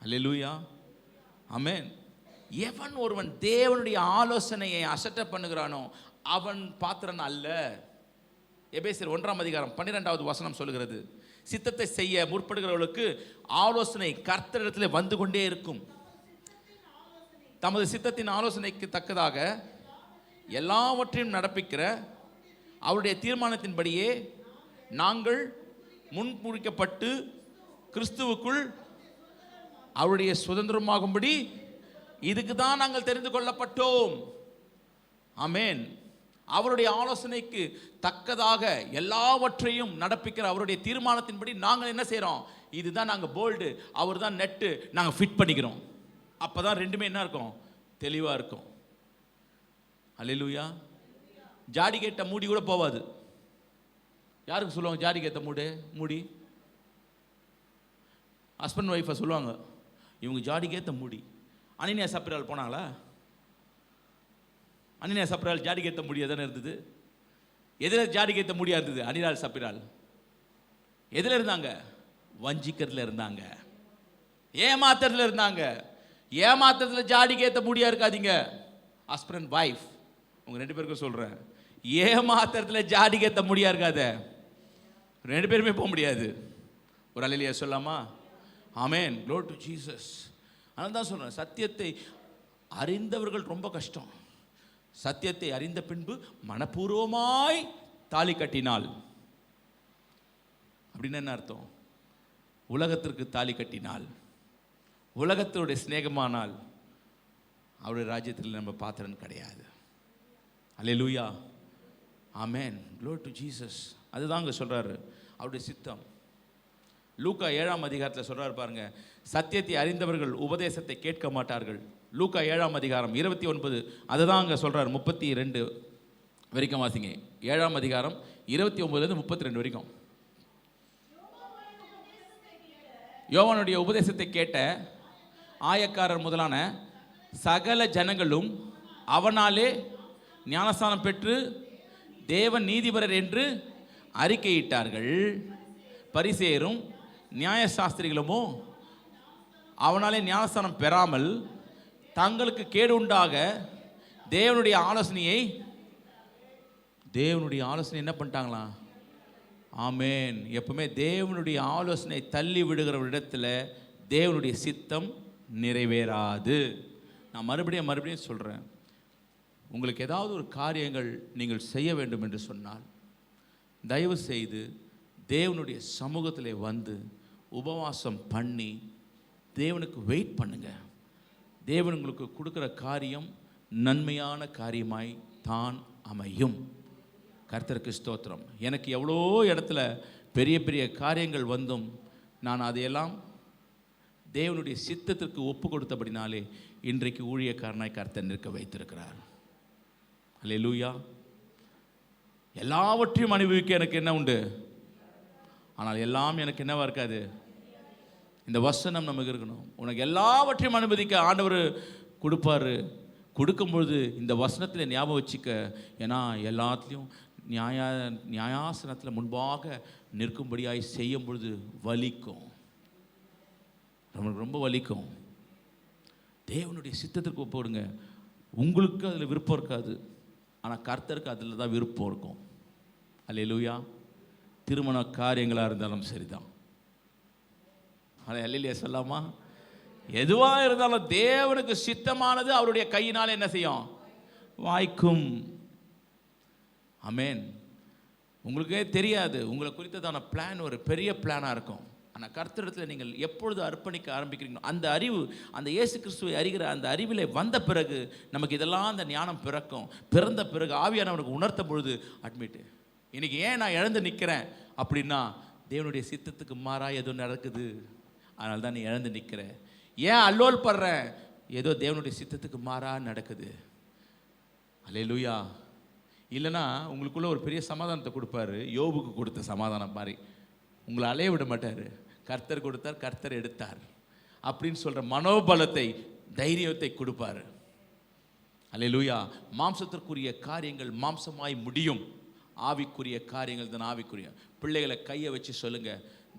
A: அல்லேலூயா, ஆமென். எவன் ஒருவன் தேவனுடைய ஆலோசனையை அசட்டை பண்ணுகிறானோ அவன் பாத்திரன் அல்ல. எபேசியர் 1:12 வசனம் சொல்லுகிறது, சித்தத்தை செய்ய முற்படுகிறவர்களுக்கு ஆலோசனை கர்த்தரிடத்தில் வந்து கொண்டே இருக்கும். தமது சித்தத்தின் ஆலோசனைக்கு தக்கதாக எல்லாவற்றையும் நடப்பிக்கிற அவருடைய தீர்மானத்தின்படியே நாங்கள் முன்குறிக்கப்பட்டு கிறிஸ்துவுக்குள் அவருடைய சுதந்திரமாகும்படி இதுக்கு தான் நாங்கள் தெரிந்து கொள்ளப்பட்டோம். ஆமென். அவருடைய ஆலோசனைக்கு தக்கதாக எல்லாவற்றையும் நடப்பிக்கிற அவருடைய தீர்மானத்தின்படி நாங்கள் என்ன செய்கிறோம்? இதுதான் நாங்கள் போல்டு, அவர் தான் நெட்டு, நாங்கள் ஃபிட் பண்ணிக்கிறோம். அப்போ தான் ரெண்டுமே என்ன இருக்கும்? தெளிவாக இருக்கும். அல்லேலூயா. ஜாடி கேட்ட மூடி கூட போவாது. யாருக்கு சொல்லுவாங்க ஜாடி கேட்ட மூடி? ஹஸ்பண்ட் ஒய்ஃபை சொல்லுவாங்க, இவங்க ஜாடி கேத்த மூடி. அனினியா சப்ரால் போனாங்களா? அனினியா சப்ரால் ஜாடி கேத்த முடியாது தானே இருந்தது. எதில் ஜாடி கேத்த முடியா இருந்தது? அனிலால் சப்ரால் எதில் இருந்தாங்க? வஞ்சிக்கிறதுல இருந்தாங்க, ஏமாத்துறதுல இருந்தாங்க. ஏமாத்துறதுல ஜாடி கேத்த முடியா இருக்காதீங்க. ஹஸ்பண்ட் வைஃப் உங்க 2 பேருக்கும் சொல்றேன், ஏமாத்துறதுல ஜாடி கேத்த முடியா இருக்காத. 2 பேருமே போக முடியாது. ஒரு அல்லேலூயா சொல்லாமா? ஆமென், glory to Jesus. அதனால தான் சொல்றேன், சத்தியத்தை அறிந்தவர்கள் ரொம்ப கஷ்டம். சத்தியத்தை அறிந்த பின்பு மனப்பூர்வமாய் தாலி கட்டினால் அப்படின்னு என்ன அர்த்தம்? உலகத்திற்கு தாலி கட்டினால், உலகத்தோடைய சிநேகமானால் அவருடைய ராஜ்யத்தில் நம்ம பாத்திரன் கிடையாது. அல்லேலூயா, ஆமென், glory to Jesus. அதுதான் அங்கே சொல்றாரு, அவருடைய சித்தம். லூக்கா 7ஆம் அதிகாரத்தில் சொல்றாரு பாருங்க, சத்தியத்தை அறிந்தவர்கள் உபதேசத்தை கேட்க மாட்டார்கள். லூக்கா 7ஆம் அதிகாரம் 29, அதுதான் அங்கே சொல்றாரு. 32 வரைக்கும் வாசிங்க. 7ஆம் அதிகாரம் 29 32 வரைக்கும். யோவானுடைய உபதேசத்தை கேட்ட ஆயக்காரர் முதலான சகல ஜனங்களும் அவனாலே ஞானஸ்நானம் பெற்று தேவன் நீதிபரர் என்று அறிக்கையிட்டார்கள். பரிசேயரும் நியாயசாஸ்திரிகளுமோ அவனாலே ஞானஸ்தானம் பெறாமல் தங்களுக்கு கேடு உண்டாக தேவனுடைய ஆலோசனை என்ன பண்ணிட்டாங்களாம்? ஆமேன். எப்பவுமே தேவனுடைய ஆலோசனை தள்ளி விடுகிற இடத்துல தேவனுடைய சித்தம் நிறைவேறாது. நான் மறுபடியும் சொல்கிறேன், உங்களுக்கு ஏதாவது ஒரு காரியங்கள் நீங்கள் செய்ய வேண்டும் என்று சொன்னால் தயவு செய்து தேவனுடைய சமூகத்தில் வந்து உபவாசம் பண்ணி தேவனுக்கு வெயிட் பண்ணுங்க. தேவன் உங்களுக்கு கொடுக்குற காரியம் நன்மையான காரியமாய் தான் அமையும். கர்த்தருக்கு ஸ்தோத்திரம். எனக்கு எவ்வளோ இடத்துல பெரிய பெரிய காரியங்கள் வந்தும் நான் அதையெல்லாம் தேவனுடைய சித்தத்திற்கு ஒப்பு கொடுத்தபடினாலே இன்றைக்கு ஊழியக்காரனாய் கர்த்தர் நிற்க வைத்திருக்கிறார். அல்லேலூயா. எல்லாவற்றையும் அனுபவிக்க எனக்கு என்ன உண்டு? ஆனால் எல்லாம் எனக்கு என்னவா இருக்காது? இந்த வசனம் நமக்கு இருக்கணும். உனக்கு எல்லாவற்றையும் அனுமதிக்க ஆண்டவர் கொடுப்பாரு. கொடுக்கும்பொழுது இந்த வசனத்தில் ஞாபகம் வச்சுக்க. ஏன்னா எல்லாத்துலேயும் நியாயாசனத்தில் முன்பாக நிற்கும்படியாய் செய்யும் பொழுது வலிக்கும், நம்மளுக்கு ரொம்ப வலிக்கும். தேவனுடைய சித்தத்திற்கு ஒப்புடுங்க. உங்களுக்கு அதில் விருப்பம் இருக்காது, ஆனால் கர்த்தருக்கு அதில் தான் விருப்பம் இருக்கும். அல்லேலூயா. திருமண காரியங்களாக இருந்தாலும் சரிதான். ஆனால் அல்லேலூயா சொல்லாமா? எதுவாக இருந்தாலும் தேவனுக்கு சித்தமானது அவருடைய கையினால் என்ன செய்யும்? வாய்க்கும். ஆமேன். உங்களுக்கே தெரியாது, உங்களை குறித்ததான பிளான் ஒரு பெரிய பிளானாக இருக்கும். ஆனால் கர்த்தரிடத்தில் நீங்கள் எப்பொழுது அர்ப்பணிக்க ஆரம்பிக்கிறீங்களோ அந்த அறிவு, அந்த இயேசு கிறிஸ்துவை அறிகிற அந்த அறிவிலே வந்த பிறகு நமக்கு இதெல்லாம் அந்த ஞானம் பிறக்கும். பிறந்த பிறகு ஆவியானவனுக்கு உணர்த்தும் பொழுது அட்மிட்டு, இன்னைக்கு ஏன் நான் இழந்து நிற்கிறேன் அப்படின்னா தேவனுடைய சித்தத்துக்கு மாறாக ஏதோ நடக்குது, அதனால தான் நீ இழந்து நிற்கிற. ஏன் அல்லோல் படுறேன்? ஏதோ தேவனுடைய சித்தத்துக்கு மாறாக நடக்குது. அல்லேலூயா. இல்லைன்னா உங்களுக்குள்ள ஒரு பெரிய சமாதானத்தை கொடுப்பாரு. யோபுக்கு கொடுத்த சமாதானம் மாதிரி உங்களை அலைய விட மாட்டார். கர்த்தர் கொடுத்தார், கர்த்தர் எடுத்தார் அப்படின்னு சொல்கிற மனோபலத்தை, தைரியத்தை கொடுப்பார். அல்லேலூயா. மாம்சத்திற்குரிய காரியங்கள் மாம்சமாய் முடியும், ஆவிக்குரிய காரியங்கள் தான் ஆவிக்குரிய. பிள்ளைகளை கையை வச்சு சொல்லுங்க,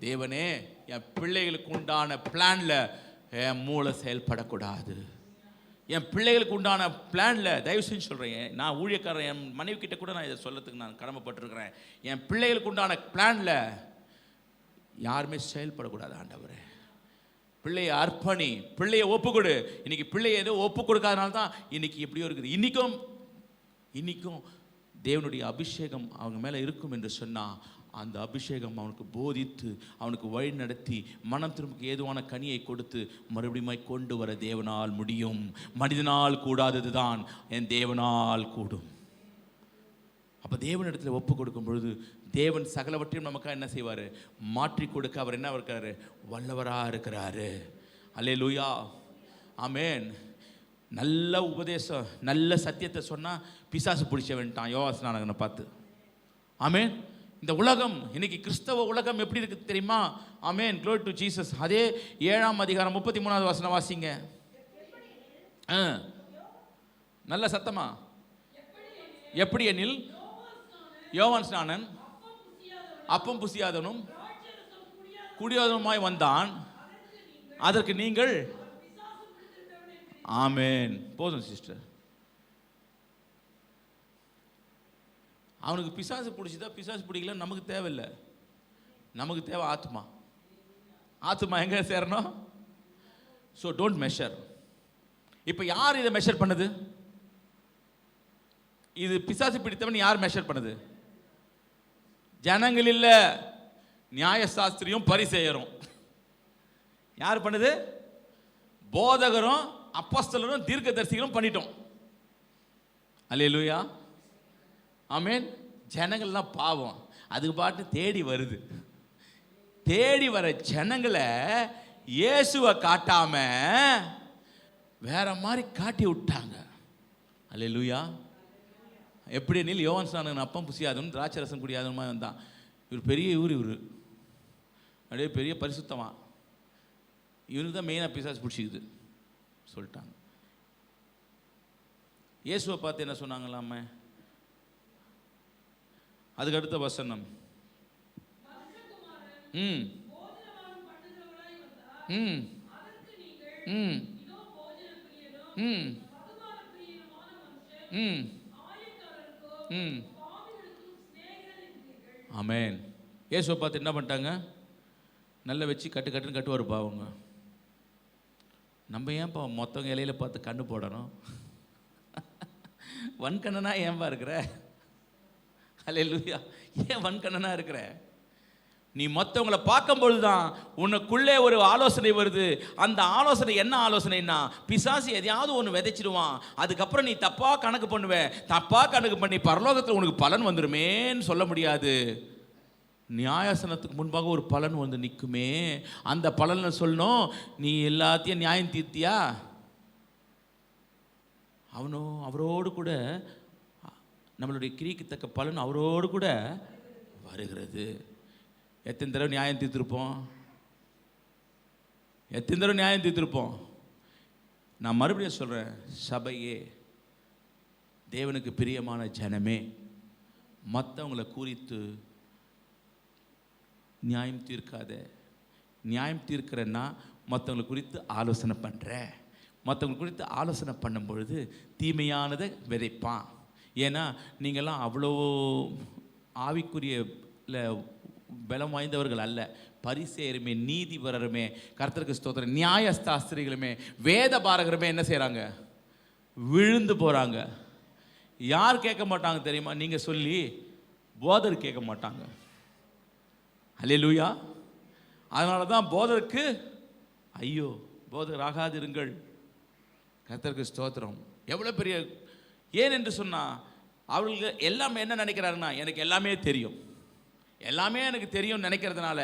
A: தேவனே என் பிள்ளைகளுக்கு உண்டான பிளான்ல என் மூளை செயல்படக்கூடாது. என் பிள்ளைகளுக்கு உண்டான பிளானில் தயவு செஞ்சு சொல்கிறேன், நான் ஊழியக்காரன், என் மனைவி கிட்ட கூட நான் இதை சொல்லத்துக்கு நான் கடமைப்பட்டிருக்கிறேன். என் பிள்ளைகளுக்கு உண்டான பிளானில் யாருமே செயல்படக்கூடாது. ஆண்டவரே, பிள்ளையை அர்ப்பணி, பிள்ளையை ஒப்புக்கொடு. இன்னைக்கு பிள்ளையை ஏதோ ஒப்பு கொடுக்காதனால தான் இன்னைக்கு எப்படியோ இருக்குது. இன்னைக்கும் தேவனுடைய அபிஷேகம் அவங்க மேலே இருக்கும் என்று சொன்னால் அந்த அபிஷேகம் அவனுக்கு போதித்து அவனுக்கு வழி நடத்தி மனம் திரும்புக்கு ஏதுவான கனியை கொடுத்து மறுபடியும் கொண்டு வர தேவனால் முடியும். மனிதனால் கூடாதது தான் என் தேவனால் கூடும். அப்போ தேவனிடத்தில் ஒப்பு கொடுக்கும் பொழுது தேவன் சகலவற்றையும் நமக்காக என்ன செய்வார்? மாற்றி கொடுக்க அவர் என்ன இருக்காரு? வல்லவராக இருக்கிறாரு. அல்லேலூயா. ஆமேன். நல்ல உபதேசம், நல்ல சத்தியத்தை சொன்னால் பிசாசு பிடிச்ச வேண்டாம் யோவாஸ்நானகனை பார்த்து. ஆமேன். இந்த உலகம் இன்னைக்கு கிறிஸ்தவ உலகம் எப்படி இருக்குது தெரியுமா? ஆமேன். Glory to Jesus. அதே 7ஆம் அதிகாரம் 33வது வசனம் வாசிங்க. நல்ல சத்தமா. எப்படி எனில் யோவான் ஸ்நானன் அப்பம் புசியாதனும் குடியாதனுமாய் வந்தான், அதற்கு நீங்கள். ஆமேன். போதும் சிஸ்டர். அவனுக்கு பிசாசு பிடிச்சதா பிசாசு பிடிக்கல நமக்கு தேவையில்லை. நமக்கு தேவை ஆத்மா. ஆத்மா எங்கே சேரணும்? So don't measure. இப்போ யார் இதை மெஷர் பண்ணுது? இது பிசாசு பிடித்தவன் யார் மெஷர் பண்ணுது? ஜனங்கள் இல்லை, நியாயசாஸ்திரியும் பரிசேயரும். யார் பண்ணுது? போதகரும் அப்போஸ்தலரும் தீர்க்கதரிசிகளும் பண்ணிட்டோம். அல்லேலூயா. ஆமேன். ஜனங்கள்லாம் பாவம், அதுக்கு பாட்டு தேடி வருது. தேடி வர ஜனங்களை இயேசுவை காட்டாம வேற மாதிரி காட்டி விட்டாங்க. அல்லேலூயா. எப்படி நீல் யோவான் ஸ்நானகன் அப்பம் புசியாதவனும் திராட்சை ரசம் குடியாதவனுமா வந்தான். இவர் பெரிய இவர் அப்படியே பெரிய பரிசுத்தமா, இவனுக்கு தான் மெயினாக பிசாசு பிடிச்சிக்குது சொல்லிட்டாங்க. இயேசுவை பார்த்து என்ன சொன்னாங்களாமே? அதுக்கு அடுத்த வசனம். ம் ம் ம் ம் ம் ம். ஆமென். இயேசுவை பார்த்து என்ன பண்ணிட்டாங்க? நல்லா வச்சு கட்டுன்னு கட்டுவாருப்பா அவங்க. நம்ம ஏன்ப்பா மொத்தவங்க இலையில பார்த்து கண்ணு போடணும்? வன்கண்ணனா ஏன்பா இருக்கிற? அல்லேலூயா. ஏன் வன்கண்ணனா இருக்கிற? நீ மற்றவங்களை பார்க்கும்பொழுது தான் உனக்குள்ளே ஒரு ஆலோசனை வருது. அந்த ஆலோசனை என்ன ஆலோசனைன்னா, பிசாசு எதையாவது ஒன்று விதைச்சிடுவான். அதுக்கப்புறம் நீ தப்பாக கணக்கு பண்ணுவ. தப்பாக கணக்கு பண்ணி பரலோகத்தில் உனக்கு பலன் வந்துடுமேன்னு சொல்ல முடியாது. நியாயாசனத்துக்கு முன்பாக ஒரு பலன் வந்து நிற்குமே, அந்த பலனை சொல்லணும். நீ எல்லாத்தையும் நியாயம் தீர்த்தியா? அவரோடு கூட நம்மளுடைய கிரிக்கு தக்க பலன் அவரோடு கூட வருகிறது. எத்தனை தடவை நியாயம் தீர்த்திருப்போம்? எத்தனை தடவை நியாயம் தீர்த்திருப்போம்? நான் மறுபடியும் சொல்கிறேன், சபையே, தேவனுக்கு பிரியமான ஜனமே, மற்றவங்களை குறித்து நியாயம் தீர்க்காத. நியாயம் தீர்க்கிறேன்னா மற்றவங்களை குறித்து ஆலோசனை பண்ணுற. மற்றவங்க குறித்து ஆலோசனை பண்ணும் பொழுது தீமையானதை விதைப்பான். ஏன்னா நீங்கள்லாம் அவ்வளோ ஆவிக்குரிய பலம் வாய்ந்தவர்கள் அல்ல. பரிசேயருமே, நீதிபரருமே, கர்த்தருக்கு ஸ்தோத்திரம், நியாயஸ்தாஸ்திரிகளுமே, வேத பாரகருமே என்ன செய்கிறாங்க? விழுந்து போகிறாங்க. யார் கேட்க மாட்டாங்க தெரியுமா? நீங்கள் சொல்லி போதர் கேட்க மாட்டாங்க. அல்லேலூயா. அதனால தான் போதருக்கு ஐயோ, போதர் ஆகாதிருங்கள். கர்த்தருக்கு ஸ்தோத்திரம். எவ்வளோ பெரிய, ஏன் என்று சொன்னால் அவர்களுக்கு எல்லாமே என்ன நினைக்கிறாருன்னா, எனக்கு எல்லாமே தெரியும், எல்லாமே எனக்கு தெரியும் நினைக்கிறதுனால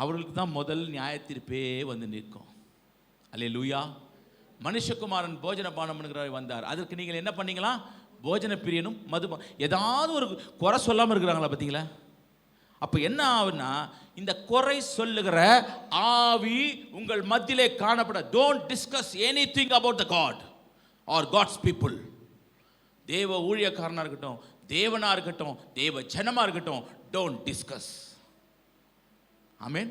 A: அவர்களுக்கு தான் முதல் நியாயத்தீர்ப்பே வந்து நிற்கும். அல்லேலூயா. மனுஷகுமாரன் போஜன பானம் பண்ணுகிறவர் வந்தார். அதற்கு நீங்கள் என்ன பண்ணீங்களா? போஜன பிரியனும் மதுபா, ஏதாவது ஒரு குறை சொல்லாமல் இருக்கிறாங்களா? பார்த்தீங்களா? அப்போ என்ன ஆகுன்னா, இந்த குறை சொல்லுகிற ஆவி உங்கள் மத்தியிலே காணப்பட. Don't discuss anything about the god or god's people. தேவ ஊழியக்காரனாக இருக்கட்டும், தேவனாக இருக்கட்டும், தேவ ஜனமாக இருக்கட்டும், டோன்ட் டிஸ்கஸ். ஆமென்.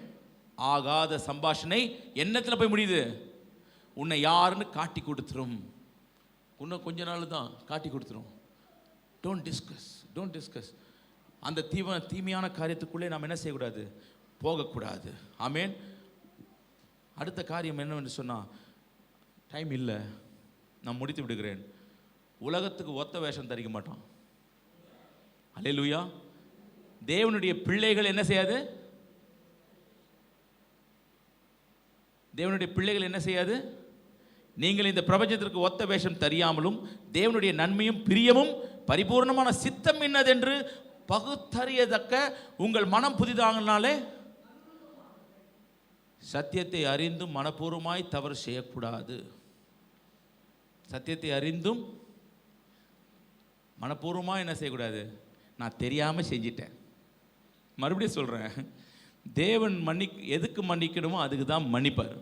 A: ஆகாத சம்பாஷணை என்னத்தில் போய் முடியுது? உன்னை யாருன்னு காட்டி கொடுத்துரும். இன்னும் கொஞ்ச நாள் தான் காட்டி கொடுத்துரும். Don't discuss, don't discuss. அந்த தீமையான காரியத்துக்குள்ளே நாம் என்ன செய்யக்கூடாது? போகக்கூடாது. ஆமென். அடுத்த காரியம் என்னவென்று சொன்னால், டைம் இல்லை, நான் முடித்து விடுகிறேன். உலகத்துக்கு ஒத்த வேஷம் தரிக்க மாட்டான். அல்லேலூயா. தேவனுடைய பிள்ளைகள் என்ன செய்யாது? தேவனுடைய பிள்ளைகள் என்ன செய்யாது? நீங்கள் இந்த பிரபஞ்சத்திற்கு ஒத்த வேஷம் தெரியாமலும் தேவனுடைய நன்மையும் பிரியமும் பரிபூர்ணமான சித்தம் என்னதென்று பகுத்தறியத்தக்க உங்கள் மனம் புதிதாகனாலே சத்தியத்தை அறிந்தும் மனப்பூர்வமாய் தவறு செய்யக்கூடாது. சத்தியத்தை அறிந்தும் மனப்பூர்வமாக என்ன செய்யக்கூடாது? நான் தெரியாமல் செஞ்சிட்டேன். மறுபடியும் சொல்கிறேன், தேவன் எதுக்கு மன்னிக்கணுமோ அதுக்கு தான் மன்னிப்பார்.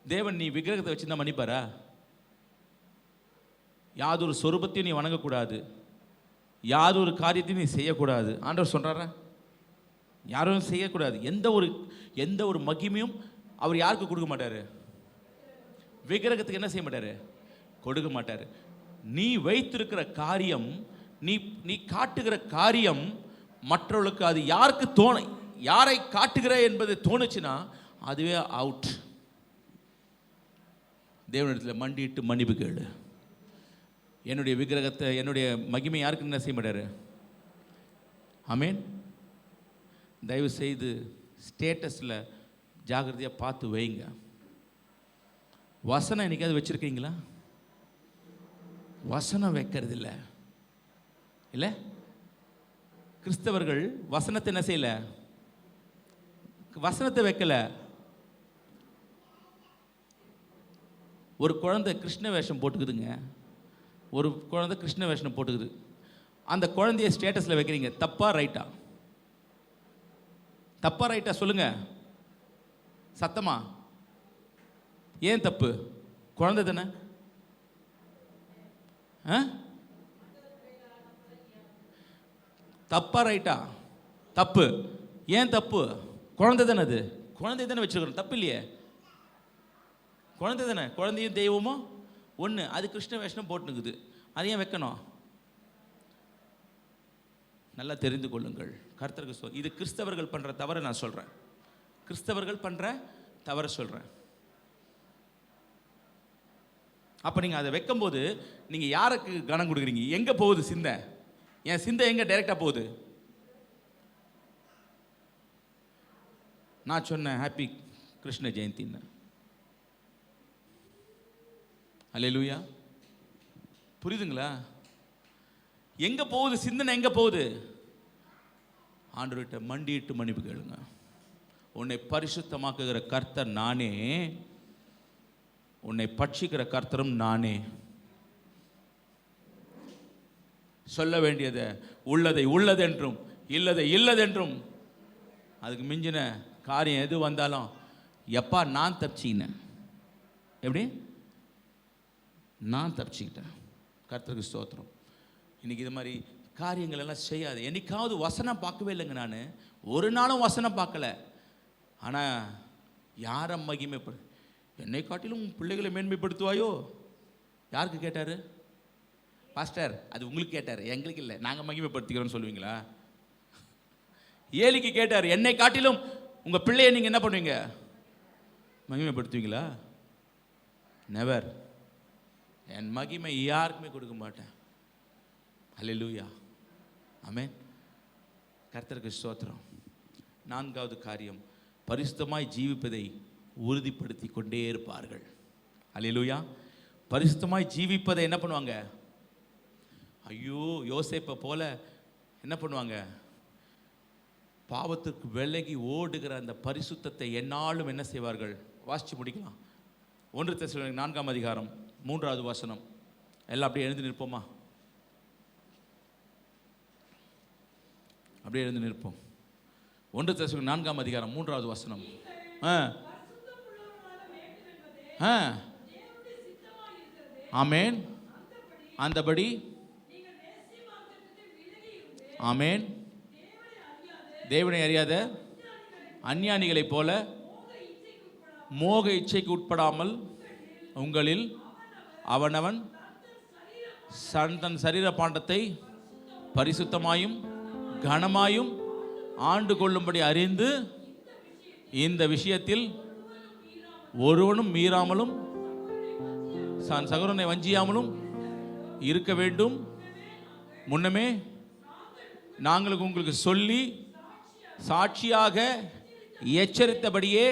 A: தேவன் நீ விக்கிரகத்தை வச்சு தான் மன்னிப்பாரா? யாதொரு சொரூபத்தையும் நீ வணங்கக்கூடாது, யாதொரு காரியத்தையும் நீ செய்யக்கூடாது. ஆண்டவர் சொல்கிறாரா? யாரும் செய்யக்கூடாது. எந்த ஒரு மகிமையும் அவர் யாருக்கு கொடுக்க மாட்டார்? விக்கிரகத்துக்கு என்ன செய்ய மாட்டார்? கொடுக்க மாட்டார். நீ வைத்திருக்கிற காரியம், நீ காட்டுகிற காரியம் மற்றவர்களுக்கு அது யாரை காட்டுகிற என்பது தோணுச்சுன்னா அதுவே அவுட். தேவனிடத்தில் மண்டிட்டு மன்னிப்பு கேளு. என்னுடைய விக்கிரகத்தை, என்னுடைய மகிமை யாருக்கு என்ன செய்ய மாட்டார்? ஆமென். தயவு செய்து ஸ்டேட்டஸில் ஜாகிரதையாக பார்த்து வைங்க. வசனம் என்னைக்காவது வச்சுருக்கீங்களா? வசனம் வைக்கிறது இல்லை. இல்லை, கிறிஸ்தவர்கள் வசனத்தை என்ன செய்யல? வசனத்தை வைக்கல. ஒரு குழந்தை கிருஷ்ண வேஷம் போட்டுக்குதுங்க. ஒரு குழந்தை கிருஷ்ண வேஷம் போட்டுக்குது. அந்த குழந்தைய ஸ்டேட்டஸில் வைக்கிறீங்க. தப்பா ரைட்டா? தப்பா ரைட்டா சொல்லுங்க சத்தமா. ஏன் தப்பு? குழந்தை தானே. தப்பா ரைட்டா? தப்பு. ஏன் தப்பு? குழந்தை தானே, அது குழந்தை தானே வச்சுருக்கிறோம், தப்பு இல்லையே? குழந்தை தானே, குழந்தையும் தெய்வமும் ஒன்று. அது கிருஷ்ண வேஷம் போட்டுனுக்குது, அது ஏன் வைக்கணும்? நல்லா தெரிந்து கொள்ளுங்கள். கர்த்தருக்கு இது கிறிஸ்தவர்கள் பண்ணுற தவறை நான் சொல்கிறேன். கிறிஸ்தவர்கள் பண்ணுற தவறை சொல்கிறேன். அப்போ நீங்கள் அதை வைக்கும்போது நீங்கள் யாருக்கு கனம் கொடுக்குறீங்க? எங்கே போகுது சிந்தை? என் சிந்தை எங்கே டைரெக்டாக போகுது? நான் சொன்னேன் ஹாப்பி கிருஷ்ண ஜெயந்தின்னு. அல்லேலூயா. புரியுதுங்களா? எங்கே போகுது சிந்தனை? எங்கே போகுது? ஆண்டவர்கிட்ட மண்டியிட்டு மன்னிப்பு கேளுங்க. உன்னை பரிசுத்தமாக்குகிற கர்த்தர் நானே, உன்னை பட்சிக்கிற கர்த்தரும் நானே. சொல்ல வேண்டியதை உள்ளதை உள்ளதென்றும் இல்லதை இல்லதென்றும், அதுக்கு மிஞ்சின காரியம் எது வந்தாலும் எப்பா நான் தப்பிச்சிக்கினேன். எப்படி? நான் தப்பிச்சுக்கிட்டேன். கர்த்தருக்கு ஸ்தோத்திரம். இன்னைக்கு இது மாதிரி காரியங்கள் எல்லாம் செய்யாது. என்னைக்காவது வசனம் பார்க்கவே இல்லைங்க, நான் ஒரு நாளும் வசனம் பார்க்கல. ஆனால் யாரை மகிமைப்படு, என்னை காட்டிலும் பிள்ளைகளை மேன்மைப்படுத்துவாயோ? யாருக்கு கேட்டார் பாஸ்டர்? அது உங்களுக்கு கேட்டார், எங்களுக்கு இல்லை, நாங்கள் மகிமைப்படுத்திக்கிறோன்னு சொல்லுவீங்களா? ஏலிக்கு கேட்டார், என்னை காட்டிலும் உங்கள் பிள்ளையை நீங்கள் என்ன பண்ணுவீங்க? மகிமைப்படுத்துவீங்களா? நெவர். என் மகிமை யாருக்குமே கொடுக்க மாட்டேன். அல்லேலூயா. ஆமென். கர்த்தருக்கு ஸ்தோத்திரம். நான்காவது காரியம், பரிசுத்தமாய் ஜீவிப்பதை உறுதிப்படுத்தி கொண்டே இருப்பார்கள். அல்லேலூயா. பரிசுத்தமாய் ஜீவிப்பதை என்ன பண்ணுவாங்க? ஐயோ, யோசேப்பை போல என்ன பண்ணுவாங்க? பாவத்துக்கு விலகி ஓடுகிற அந்த பரிசுத்தத்தை என்னாலும் என்ன செய்வார்கள்? வாசிச்சு முடிக்கலாம். 1 தெசலோனிக்கர் 4ஆம் அதிகாரம் 3வது வசனம். எல்லாம் அப்படியே எழுந்து நிற்போமா? அப்படியே எழுந்து நிற்போம். 1 தெசலோனிக்கர் 4ஆம் அதிகாரம் 3வது வசனம். ஆமென். அந்தபடி ஆமென். தேவனை அறியாத அஞ்ஞானிகளைப் போல மோக இச்சைக்கு உட்படாமல் உங்களில் அவனவன் தன் சரீர பாண்டத்தை பரிசுத்தமாயும் கனமாயும் ஆண்டு கொள்ளும்படி அறிந்து, இந்த விஷயத்தில் ஒருவனும் மீறாமலும் சகோதரனை வஞ்சியாமலும் இருக்க வேண்டும். முன்னமே நாங்கள் உங்களுக்கு சொல்லி சாட்சியாக எச்சரித்தபடியே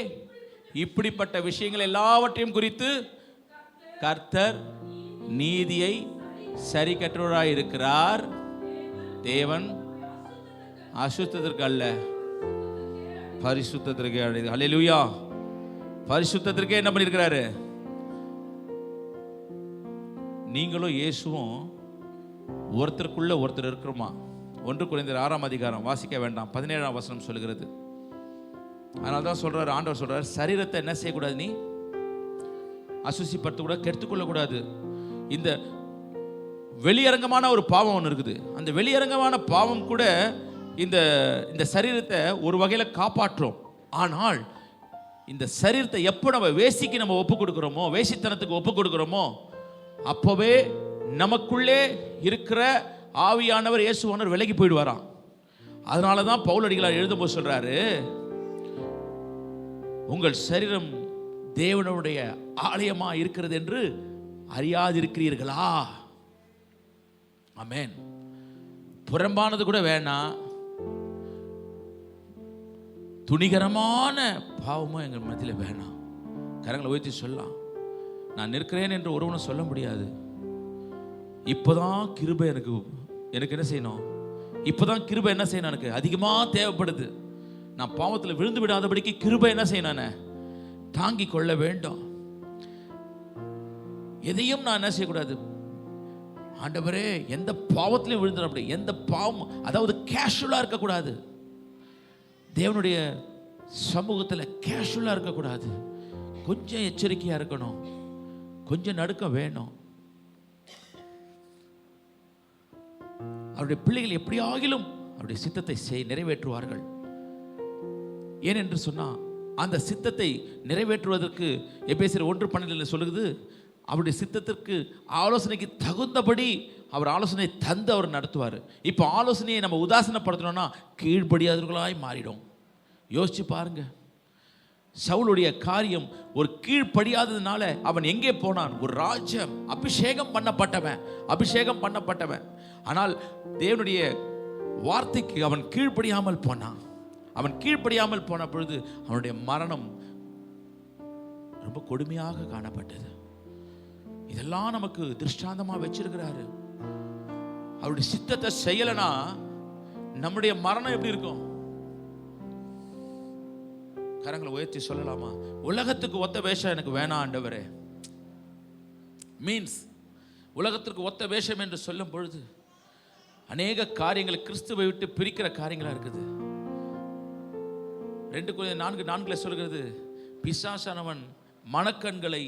A: இப்படிப்பட்ட விஷயங்கள் எல்லாவற்றையும் குறித்து கர்த்தர் நீதியை சரி கற்றவராய் இருக்கிறார். தேவன் அசுத்தத்திற்கு அல்ல, பரிசுத்தத்திற்கு. அல்லேலூயா. பரிசுத்தத்திற்கே என்ன பண்ணியிருக்கிறாரு? நீங்களும் இயேசுவும் ஒருத்தருக்குள்ள ஒருத்தர் இருக்கிறோமா? 1 கொரிந்தியர் 6ஆம் அதிகாரம் வாசிக்க வேண்டாம், 17ஆம் வசனம் சொல்லுகிறது. அதனால தான் சொல்றாரு, ஆண்டவர் சொல்றாரு, சரீரத்தை என்ன செய்யக்கூடாது? நீ அசுசிப்படுத்த கூட, கெடுத்துக்கொள்ளக்கூடாது. இந்த வெளியரங்கமான ஒரு பாவம் ஒன்று இருக்குது. அந்த வெளியரங்கமான பாவம் கூட இந்த சரீரத்தை ஒரு வகையில் காப்பாற்றும். ஆனால் இந்த சரீரத்தை எப்போ நம்ம வேசிக்கு நம்ம ஒப்பு கொடுக்குறோமோ, வேசித்தனத்துக்கு ஒப்பு கொடுக்குறோமோ, அப்போவே நமக்குள்ளே இருக்கிற ஆவியானவர், இயேசுவானவர் விலகி போயிடுவாராம். அதனால தான் பவுலடிகளார் எழுதும்போது சொல்றாரு, உங்கள் சரீரம் தேவனுடைய ஆலயமா இருக்கிறது என்று அறியாதிருக்கிறீர்களா? ஆமென். புறம்பானது கூட வேணாம், துணிகரமான பாவமும் எங்கள் மத்தியில் வேணாம். கரங்களை உயர்த்தி சொல்லலாம். நான் நிற்கிறேன் என்று ஒருவனும் சொல்ல முடியாது. இப்போதான் கிருபை எனக்கு என்ன செய்யணும்? இப்போதான் கிருபை என்ன செய்யணும்? எனக்கு அதிகமாக தேவைப்படுது. நான் பாவத்தில் விழுந்து விடாதபடிக்கு கிருபை என்ன செய்யணும்? தாங்கி கொள்ள வேண்டும். எதையும் நான் என்ன செய்யக்கூடாது? ஆண்டவரே, எந்த பாவத்திலையும் விழுந்துட, அப்படி எந்த பாவம், அதாவது கேஷுவலாக இருக்கக்கூடாது. தேவனுடைய சமூகத்தில் கேஷுவலாக இருக்கக்கூடாது. கொஞ்சம் எச்சரிக்கையாக இருக்கணும், கொஞ்சம் நடுக்கம் வேணும். அவருடைய பிள்ளைகள் எப்படியாகிலும் அவருடைய சித்தத்தை நிறைவேற்றுவார்கள். ஏனென்று சொன்னால் அந்த சித்தத்தை நிறைவேற்றுவதற்கு எபேசியர் 1:12 சொல்லுது, அவருடைய சித்தத்திற்கு ஆலோசனைக்கு தகுந்தபடி அவர் ஆலோசனை தந்து அவர் நடத்துவார். இப்போ ஆலோசனையை நம்ம உதாசீனப்படுத்தணும்னா கீழ்ப்படியாதவர்களாய் மாறிடும். யோசிச்சு பாருங்க, சவுலுடைய காரியம் ஒரு கீழ்ப்படியாததுனால அவன் எங்கே போனான்? ஒரு ராஜ்யம், அபிஷேகம் பண்ணப்பட்டவன். ஆனால் தேவனுடைய வார்த்தைக்கு அவன் கீழ்ப்படியாமல் போனான். அவன் கீழ்ப்படியாமல் போன பொழுது அவனுடைய மரணம் ரொம்ப கொடுமையாக காணப்பட்டது. இதெல்லாம் நமக்கு திருஷ்டாந்தமாக வச்சிருக்கிறாரு. அவருடைய சித்தத்தை செய்யலைன்னா நம்முடைய மரணம் எப்படி இருக்கும்? கரங்களை உயர்த்தி சொல்லலாமா? உலகத்துக்கு ஒத்த வேஷம் எனக்கு வேணாம் ஆண்டவரே. மீன்ஸ் உலகத்திற்கு ஒத்த வேஷம் என்று சொல்லும் பொழுது அநேக காரியங்களை கிறிஸ்துவை விட்டு பிரிக்கிற காரியங்களா இருக்குது. 2 Corinthians 4:4 சொல்கிறது, பிசாசானவன் மனக்கண்களை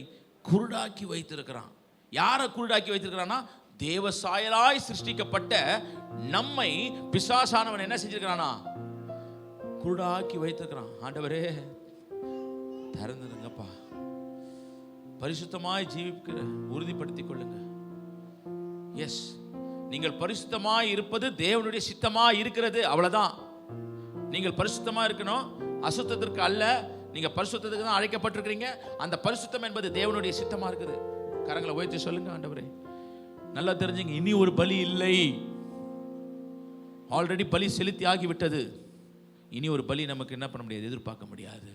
A: குருடாக்கி வைத்திருக்கிறான். யாரை குருடாக்கி வைத்திருக்கிறான்னா, தேவ சாயலாய் சிருஷ்டிக்கப்பட்ட நம்மை பிசாசானவன் என்ன செஞ்சிருக்கிறானா? குருடாக்கி வைத்திருக்கிறான். ஆண்டவரே திறந்துருங்கப்பா, பரிசுத்தமாய் ஜீவிக்கிற உறுதிப்படுத்திக் கொள்ளுங்க. எஸ், நீங்கள் பரிசுத்தமாய் இருப்பது தேவனுடைய சித்தமாய் இருக்கிறது, அவ்வளவுதான். நீங்கள் பரிசுத்தமா இருக்கணும், அசுத்தத்திற்கு அல்ல. நீங்க பரிசுத்தத்துக்கு தான் அழைக்கப்பட்டிருக்கிறீங்க. அந்த பரிசுத்தம் என்பது தேவனுடைய சித்தமா இருக்குது. கரங்களை உயர்த்தி சொல்லுங்க, ஆண்டவரே நல்லா தெரிஞ்சுங்க, இனி ஒரு பலி இல்லை. ஆல்ரெடி பலி செலுத்தி ஆகிவிட்டது. இனி ஒரு பலி நமக்கு என்ன பண்ண முடியாது, எதிர்பார்க்க முடியாது.